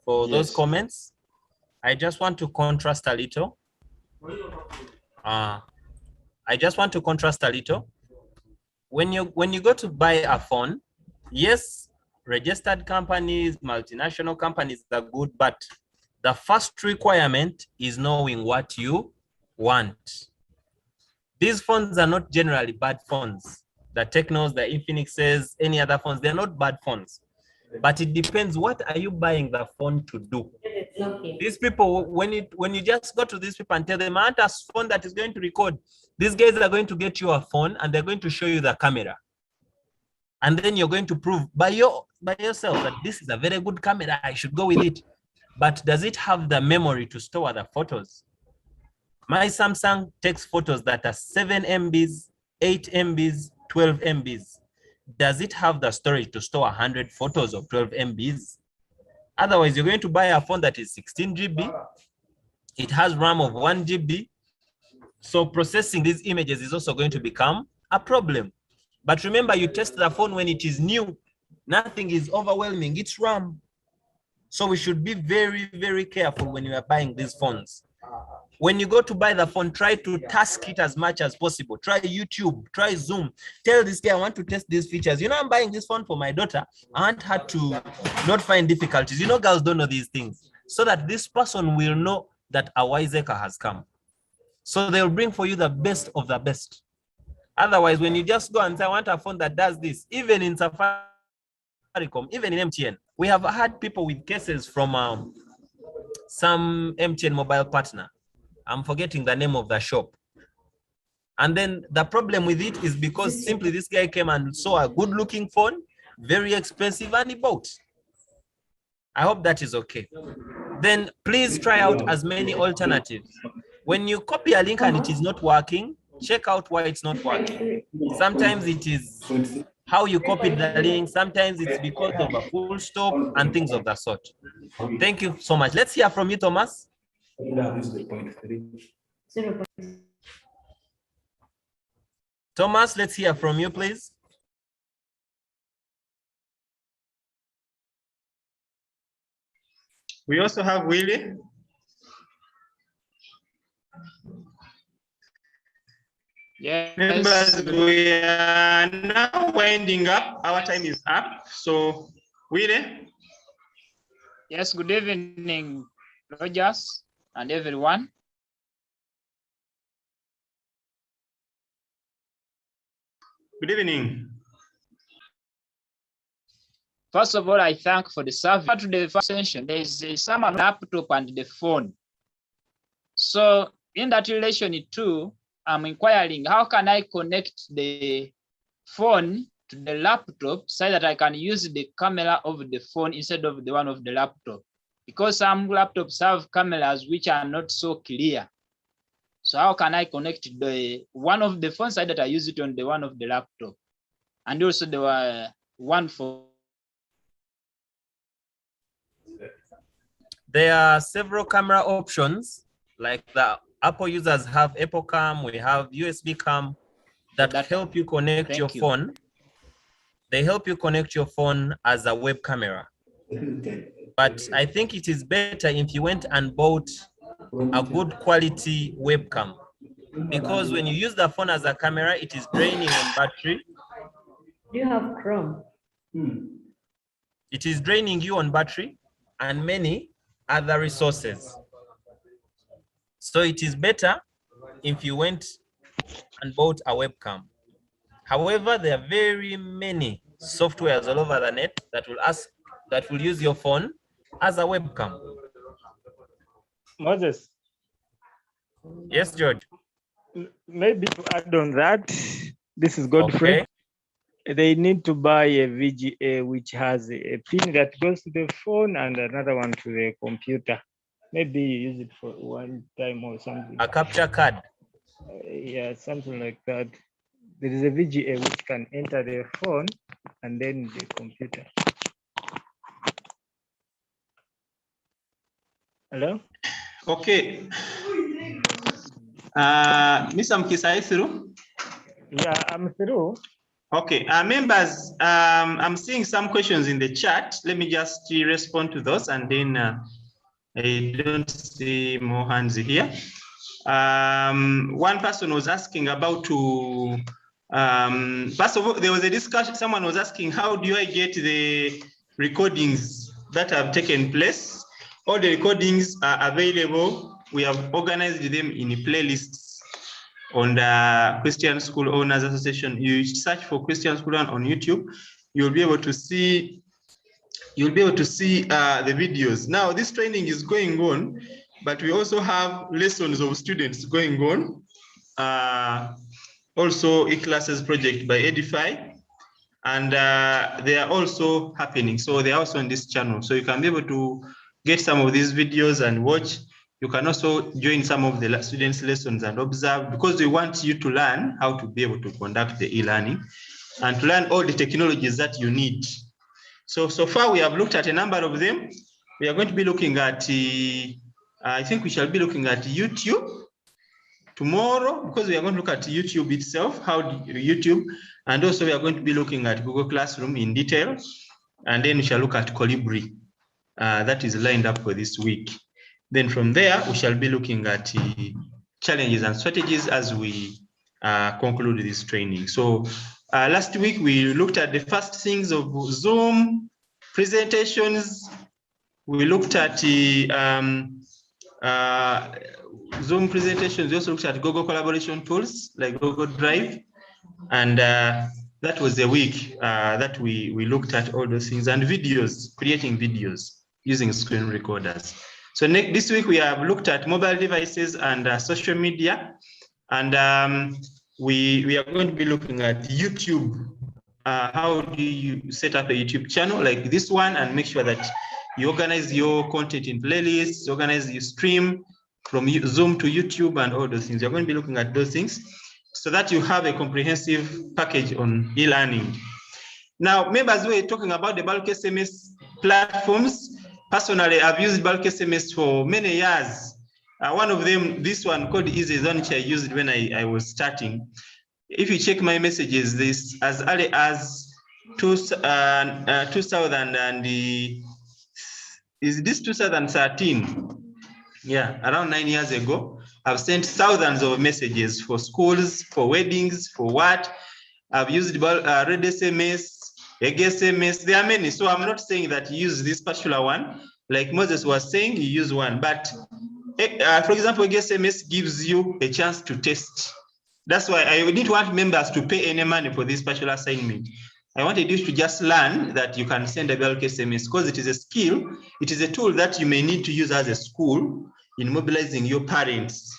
for those comments. I just want to contrast a little. When you go to buy a phone, yes, registered companies, multinational companies are good, but the first requirement is knowing what you want. These phones are not generally bad phones. The Technos, the Infinixes, any other phones, they're not bad phones. But it depends, what are you buying the phone to do? These people, when you just go to these people and tell them, I want a phone that is going to record, these guys are going to get you a phone and they're going to show you the camera. And then you're going to prove by yourself that this is a very good camera, I should go with it. But does it have the memory to store the photos? My Samsung takes photos that are 7 MBs, 8 MBs, 12 MBs. does it have the storage to store 100 photos of 12 MBs? Otherwise, you're going to buy a phone that is 16 GB. It has RAM of 1 GB. So processing these images is also going to become a problem. But remember, you test the phone when it is new. Nothing is overwhelming. It's RAM. So we should be very, very careful when you are buying these phones. When you go to buy the phone, try to task it as much as possible. Try YouTube, try Zoom. Tell this guy, I want to test these features. You know, I'm buying this phone for my daughter. I want her to not find difficulties. You know, girls don't know these things. So that this person will know that a wiseacre has come. So they'll bring for you the best of the best. Otherwise, when you just go and say, I want a phone that does this, even in Safaricom, even in MTN, we have had people with cases from some MTN mobile partner. I'm forgetting the name of the shop. And then the problem with it is because simply this guy came and saw a good looking phone, very expensive, and he bought. I hope that is okay. Then please try out as many alternatives. When you copy a link and it is not working, check out why it's not working. Sometimes it is how you copied the link. Sometimes it's because of a full stop and things of that sort. Thank you so much. Let's hear from you, Thomas. Thomas, let's hear from you, please. We also have Willie. Yes. Members, we are now winding up. Our time is up. So, Willie. Yes, good evening, Rogers and everyone. Good evening. First of all, I thank for the service. To the first session, there is some laptop and the phone. So in that relation too, I'm inquiring how can I connect the phone to the laptop so that I can use the camera of the phone instead of the one of the laptop, because some laptops have cameras which are not so clear. So how can I connect the one of the phone side that I use it on the one of the laptop, and also the one for. There are several camera options, like the Apple users have Apple Cam, we have USB Cam that help you connect your phone. They help you connect your phone as a web camera. But I think it is better if you went and bought a good quality webcam, because when you use the phone as a camera, it is draining on battery. Do you have Chrome? It is draining you on battery and many other resources. So it is better if you went and bought a webcam. However, there are very many softwares all over the net that will use your phone as a webcam. Moses. Yes, George. Maybe to add on that, this is Godfrey. Okay. They need to buy a VGA which has a pin that goes to the phone and another one to the computer. Maybe you use it for one time or something. A capture card. Yeah, something like that. There is a VGA which can enter the phone and then the computer. Hello? Okay. Mr. Mkisa, are you through? Yeah, I'm through. Okay, members, I'm seeing some questions in the chat. Let me just respond to those, and then I don't see more hands here. One person was asking about first of all, there was a discussion. Someone was asking, how do I get the recordings that have taken place? All the recordings are available. We have organized them in playlists on the Christian School Owners Association. You search for Christian School on YouTube, you'll be able to see the videos. Now this training is going on, but we also have lessons of students going on. Also e-classes project by Edify, and they are also happening. So they are also on this channel. So you can be able to get some of these videos and watch. You can also join some of the students' lessons and observe, because we want you to learn how to be able to conduct the e-learning. and to learn all the technologies that you need. So far we have looked at a number of them. We are going to be looking at, I think we shall be looking at YouTube tomorrow, because we are going to look at YouTube itself, how YouTube, and also we are going to be looking at Google Classroom in detail, and then we shall look at Colibri. That is lined up for this week. Then from there, we shall be looking at challenges and strategies as we conclude this training. So last week, we looked at the first things of Zoom, presentations. We looked at Zoom presentations. We also looked at Google collaboration tools like Google Drive. And that was a week that we looked at all those things, and videos, creating videos using screen recorders. So this week we have looked at mobile devices and social media. And we are going to be looking at YouTube. How do you set up a YouTube channel like this one and make sure that you organize your content in playlists, organize your stream from Zoom to YouTube and all those things. You're going to be looking at those things so that you have a comprehensive package on e-learning. Now, members, we're talking about the bulk SMS platforms. Personally, I've used bulk SMS for many years. One of them, this one called EasyZone, which I used when I was starting. If you check my messages, this as early as 2000 and is this 2013? Yeah, around 9 years ago, I've sent thousands of messages for schools, for weddings, for what. I've used Red SMS, Egg SMS. There are many. So I'm not saying that you use this particular one. Like Moses was saying, you use one. But for example, Egg SMS gives you a chance to test. That's why I didn't want members to pay any money for this particular assignment. I wanted you to just learn that you can send a bulk SMS because it is a skill. It is a tool that you may need to use as a school in mobilizing your parents.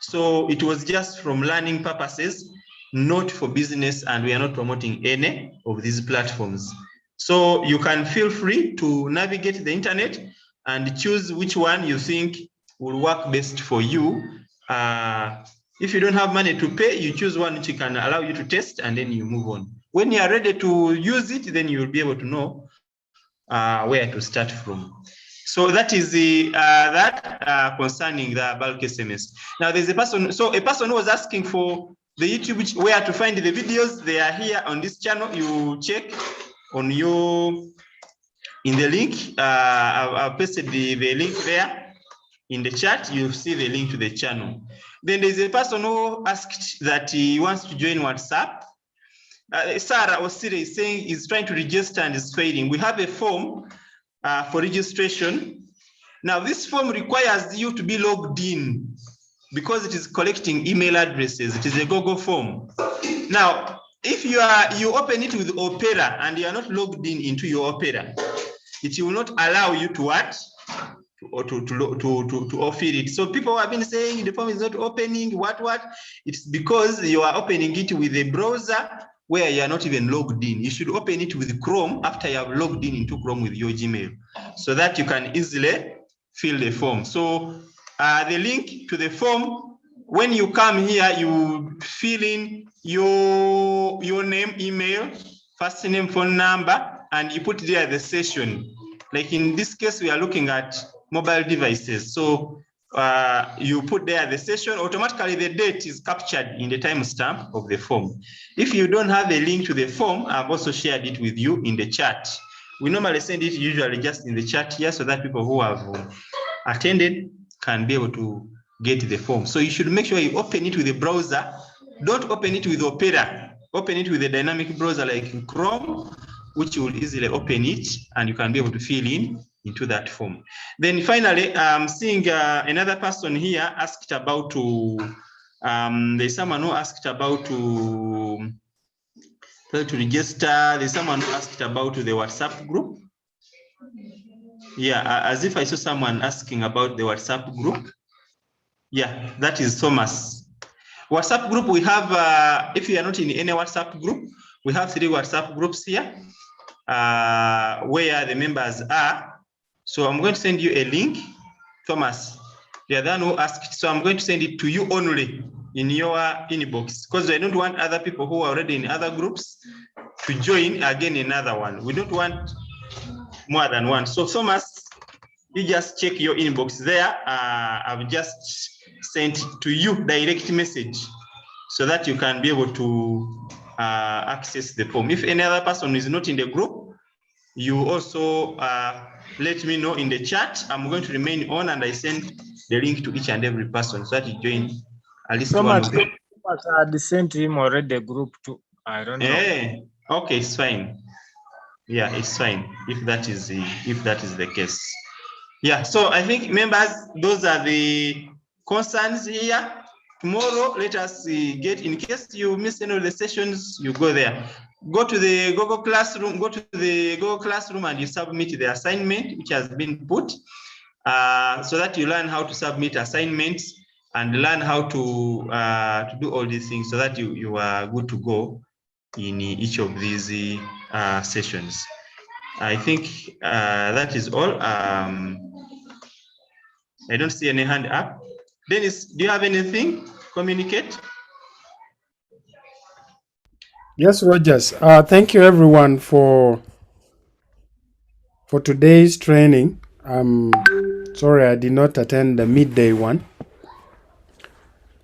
So it was just from learning purposes, not for business, and we are not promoting any of these platforms. So you can feel free to navigate the internet and choose which one you think will work best for you. If you don't have money to pay, you choose one which can allow you to test, and then you move on. When you are ready to use it, then you will be able to know where to start from. So that is the concerning the bulk SMS. Now there's a person, so a person who was asking for the YouTube, where to find the videos. They are here on this channel. You check on in the link. I've pasted the link there in the chat. You'll see the link to the channel. Then there's a person who asked that he wants to join WhatsApp. Sarah Osire is saying he's trying to register and is failing. We have a form for registration. Now this form requires you to be logged in because it is collecting email addresses. It is a Google form. Now, if you open it with Opera and you are not logged in into your Opera, it will not allow you to what? To offer it. So people have been saying the form is not opening, what? It's because you are opening it with a browser where you are not even logged in. You should open it with Chrome after you have logged in into Chrome with your Gmail so that you can easily fill the form. So the link to the form, when you come here, you fill in your name, email, first name, phone number, and you put there the session. Like in this case, we are looking at mobile devices. So you put there the session, automatically the date is captured in the timestamp of the form. If you don't have a link to the form, I've also shared it with you in the chat. We normally send it usually just in the chat here so that people who have attended can be able to get the form. So you should make sure you open it with a browser. Don't open it with Opera. Open it with a dynamic browser like Chrome, which will easily open it and you can be able to fill in into that form. Then finally, I'm seeing another person here asked about there's someone who asked about to register. There's someone who asked about the WhatsApp group. Yeah, as if I saw someone asking about the WhatsApp group. Yeah, that is Thomas. WhatsApp group, we have, if you are not in any WhatsApp group, we have 3 WhatsApp groups here where the members are. So I'm going to send you a link, Thomas. The other one who asked, so I'm going to send it to you only. in your inbox, because I don't want other people who are already in other groups to join again another one. We don't want more than one. So Thomas, you just check your inbox there. I've just sent to you direct message so that you can be able to access the form. If any other person is not in the group, you also let me know in the chat. I'm going to remain on, and I send the link to each and every person so that you join at least one of them. I had sent him already the group too. I don't know. Okay, it's fine. Yeah, it's fine if that is the case. Yeah, so I think members, those are the concerns here. Tomorrow, let us get, in case you miss any of the sessions, you go there. Go to the Google Classroom, and you submit the assignment which has been put so that you learn how to submit assignments and learn how to do all these things so that you are good to go in each of these sessions. I think that is all. I don't see any hand up. Dennis, do you have anything to communicate? Yes, Rogers. Thank you everyone for today's training. Sorry I did not attend the midday one.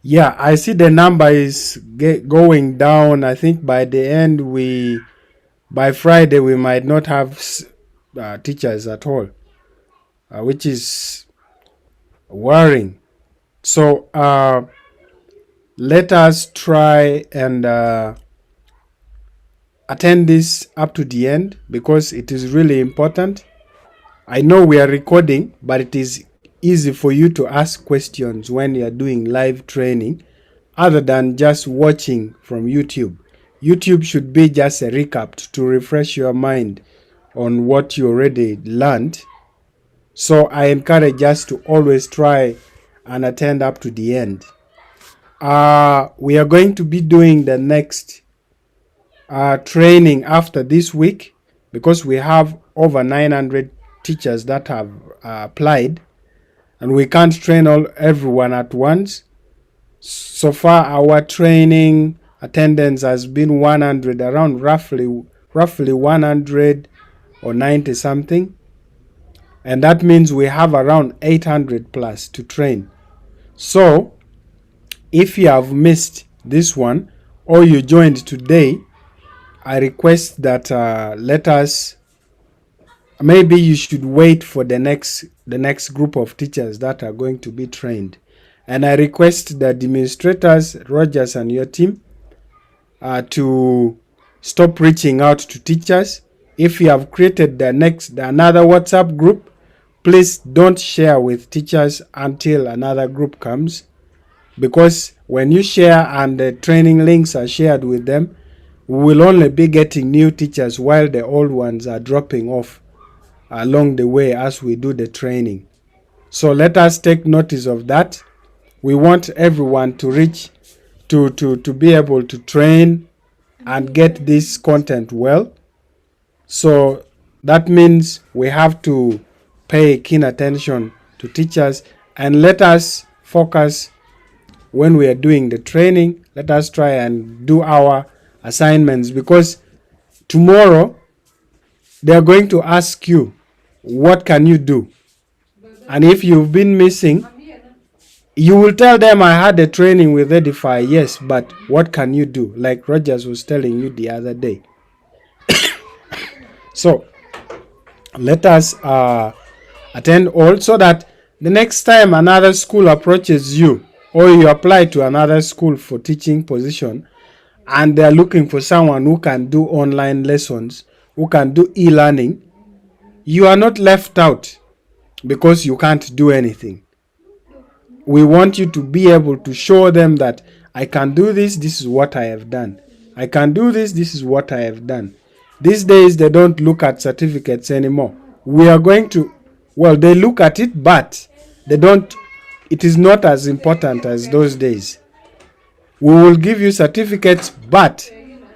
Yeah, I see the number is going down. I think by the end by Friday we might not have teachers at all, which is worrying. So let us try and attend this up to the end because it is really important. I know we are recording, but it is easy for you to ask questions when you are doing live training other than just watching from YouTube. YouTube should be just a recap to refresh your mind on what you already learned. So I encourage us to always try and attend up to the end. We are going to be doing the next training after this week because we have over 900 teachers that have applied, and we can't train everyone at once. So far our training attendance has been 100, around roughly 100 or 90 something, and that means we have around 800 plus to train. So if you have missed this one or you joined today, I request that maybe you should wait for the next group of teachers that are going to be trained. And I request the administrators, Rogers and your team, to stop reaching out to teachers. If you have created another WhatsApp group, please don't share with teachers until another group comes, because when you share and the training links are shared with them, we will only be getting new teachers while the old ones are dropping off along the way as we do the training. So let us take notice of that. We want everyone to reach to be able to train and get this content well. So that means we have to pay keen attention to teachers, and let us focus when we are doing the training. Let us try and do our assignments, because tomorrow they are going to ask you, what can you do? And if you've been missing, you will tell them, I had a training with Edify. Yes, but what can you do? Like Rogers was telling you the other day. So let us attend all, so that the next time another school approaches you, or you apply to another school for teaching position, and they are looking for someone who can do online lessons, who can do e-learning, you are not left out because you can't do anything. We want you to be able to show them that I can do this, this is what I have done. I can do this, this is what I have done. These days they don't look at certificates anymore. We are going to, well, they look at it, but they don't, it is not as important as those days. We will give you certificates, but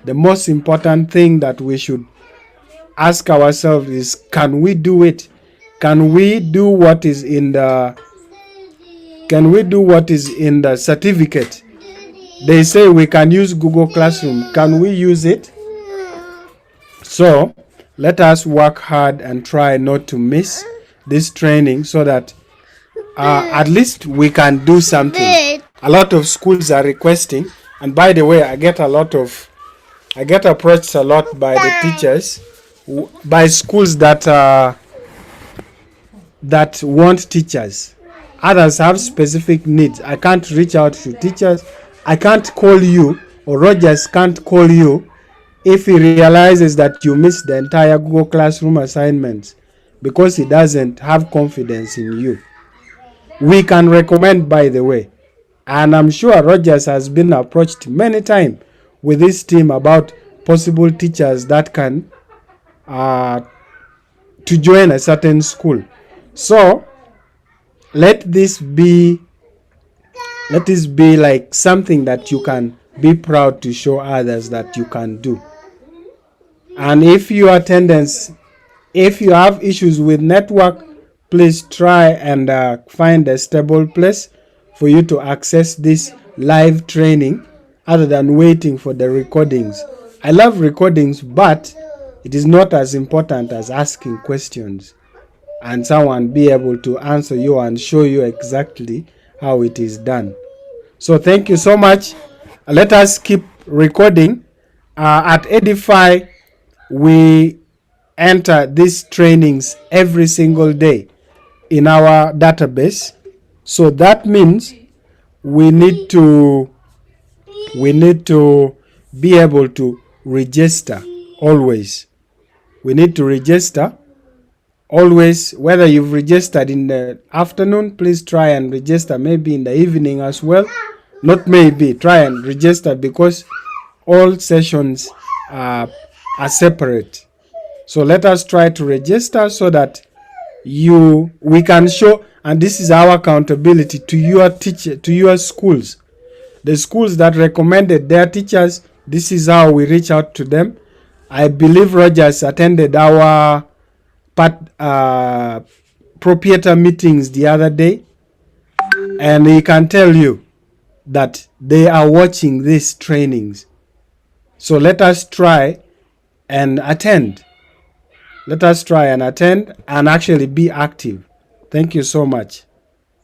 the most important thing that we should ask ourselves is, can we do it? Can we do what is in the certificate? they say we can use Google Classroom. Can we use it? So let us work hard and try not to miss this training so that at least we can do something. A lot of schools are requesting, and by the way, I get approached a lot by the teachers, by schools that want teachers. Others have specific needs. I can't reach out to teachers. I can't call you, or Rogers can't call you if he realizes that you missed the entire Google Classroom assignments because he doesn't have confidence in you. We can recommend, by the way, and I'm sure Rogers has been approached many times with his team about possible teachers that can to join a certain school. So let this be like something that you can be proud to show others that you can do. And if you have issues with network, please try and find a stable place for you to access this live training other than waiting for the recordings. I love recordings, but it is not as important as asking questions and someone be able to answer you and show you exactly how it is done. So thank you so much. Let us keep recording. At Edify, we enter these trainings every single day in our database. So that means we need to be able to register always. We need to register always. Whether you've registered in the afternoon, please try and register maybe in the evening as well. Not maybe, try and register because all sessions are separate. So let us try to register so that we can show, and this is our accountability to your teacher, to your schools. The schools that recommended their teachers, this is how we reach out to them. I believe Rogers attended our proprietor meetings the other day, and he can tell you that they are watching these trainings. So let us try and attend. Let us try and attend and actually be active. Thank you so much.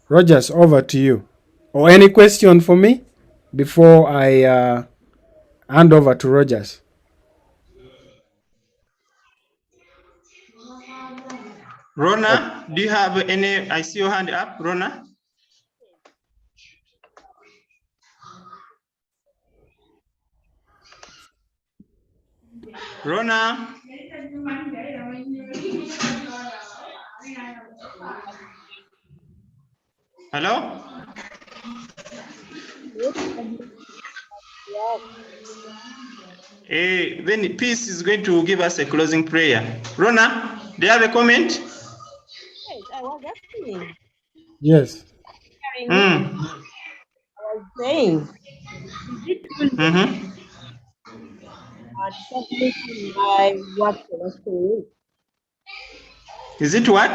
Rogers, over to you. Or any question for me before I hand over to Rogers? Rona, do you have any? I see your hand up, Rona. Rona. Hello? Then Peace is going to give us a closing prayer. Rona, do you have a comment? Yes, I was asking. Yes. I was saying, is it too late submitting my work for last week? Is it what?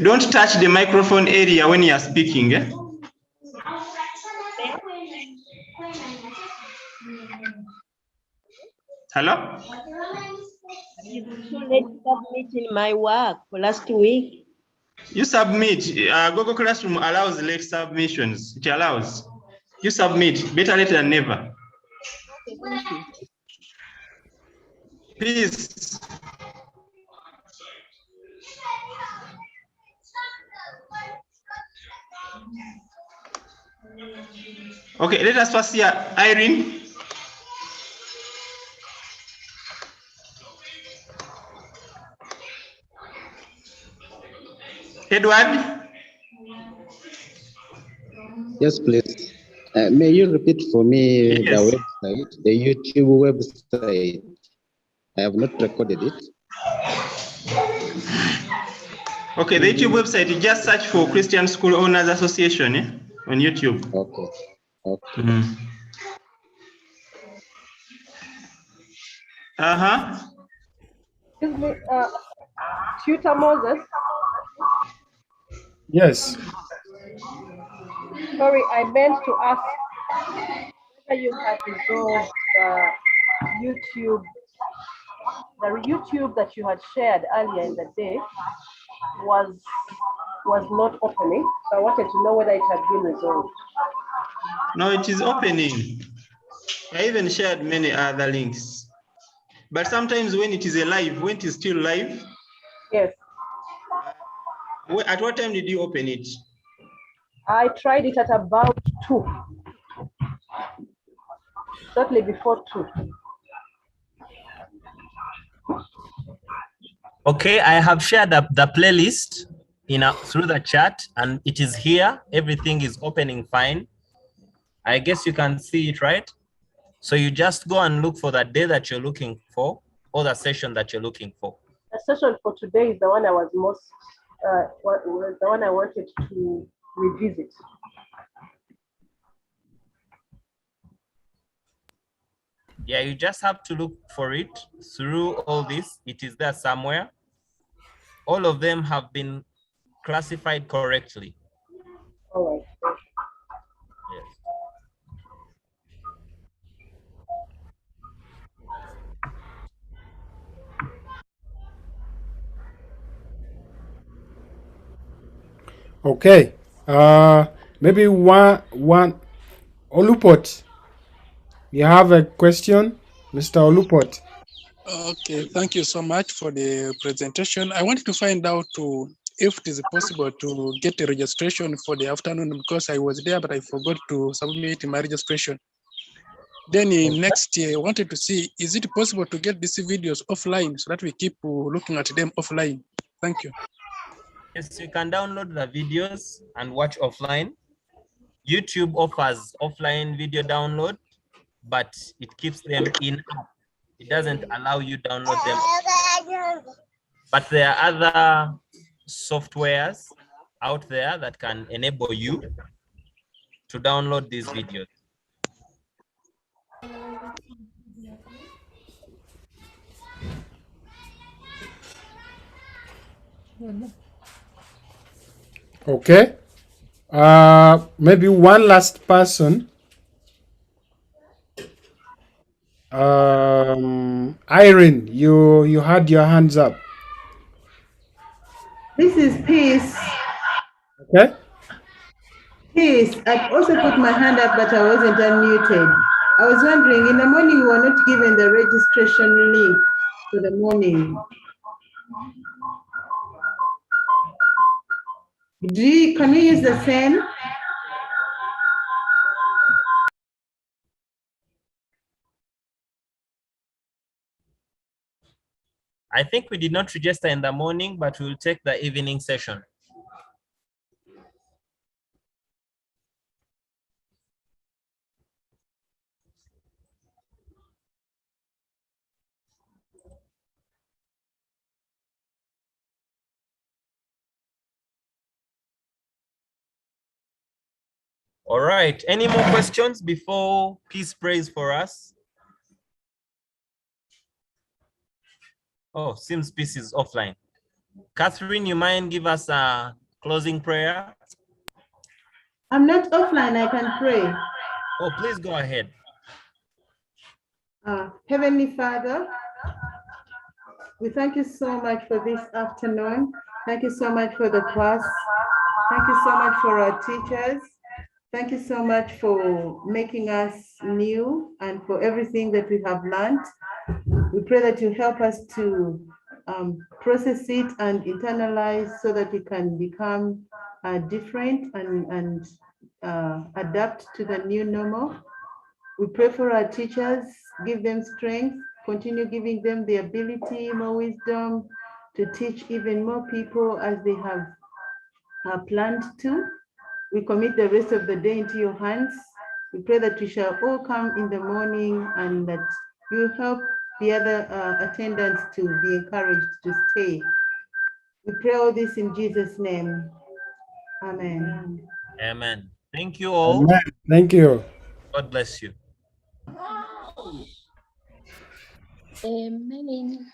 Don't touch the microphone area when you are speaking. Eh? Hello? Is it too late submitting my work for last week? You submit. Google Classroom allows late submissions. It allows. You submit. Better late than never. Okay, thank you. Peace. Okay, let us first hear Irene. Edward. Yes, please. May you repeat for me Yes. the website, the YouTube website? I have not recorded it. Okay, the YouTube website, you just search for Christian School Owners Association on YouTube. Okay. Okay. Excuse me, Tutor Moses. Yes. Sorry, I meant to ask whether you had resolved the YouTube that you had shared earlier in the day was not opening. So I wanted to know whether it had been resolved. No, it is opening. I even shared many other links. But sometimes when it is when it is still live. Yes. At what time did you open it? I tried it at about 2. Shortly before 2. Okay, I have shared the playlist through the chat, and it is here. Everything is opening fine. I guess you can see it, right? So you just go and look for the day that you're looking for, or the session that you're looking for. The session for today is the one I was the one I wanted to revisit. Yeah, you just have to look for it through all this. It is there somewhere. All of them have been classified correctly. All right. Yes. Okay. Maybe one Olupot. You have a question, Mr. Olupot? Okay, thank you so much for the presentation. I wanted to find out if it is possible to get a registration for the afternoon, because I was there, but I forgot to submit my registration. Then next year, I wanted to see, is it possible to get these videos offline so that we keep looking at them offline? Thank you. Yes, you can download the videos and watch offline. YouTube offers offline video download, but it keeps them in-app. It doesn't allow you download them. But there are other softwares out there that can enable you to download these videos. Okay. Maybe one last person. Irene, you had your hands up. This is Peace. Okay. Peace. I also put my hand up, but I wasn't unmuted. I was wondering, in the morning, we were not given the registration link for the morning. Can we use the same? I think we did not register in the morning, but we'll take the evening session. All right, any more questions before Peace prays for us? Oh, seems Peace is offline. Catherine, you mind give us a closing prayer? I'm not offline, I can pray. Oh, please go ahead. Heavenly Father, we thank you so much for this afternoon. Thank you so much for the class. Thank you so much for our teachers. Thank you so much for making us new and for everything that we have learned. We pray that you help us to process it and internalize so that we can become different and adapt to the new normal. We pray for our teachers, give them strength, continue giving them the ability, more wisdom to teach even more people as they have planned to. We commit the rest of the day into your hands. We pray that we shall all come in the morning and that you help the other attendants to be encouraged to stay. We pray all this in Jesus' name. Amen. Amen. Thank you all. Amen. Thank you. God bless you. Amen.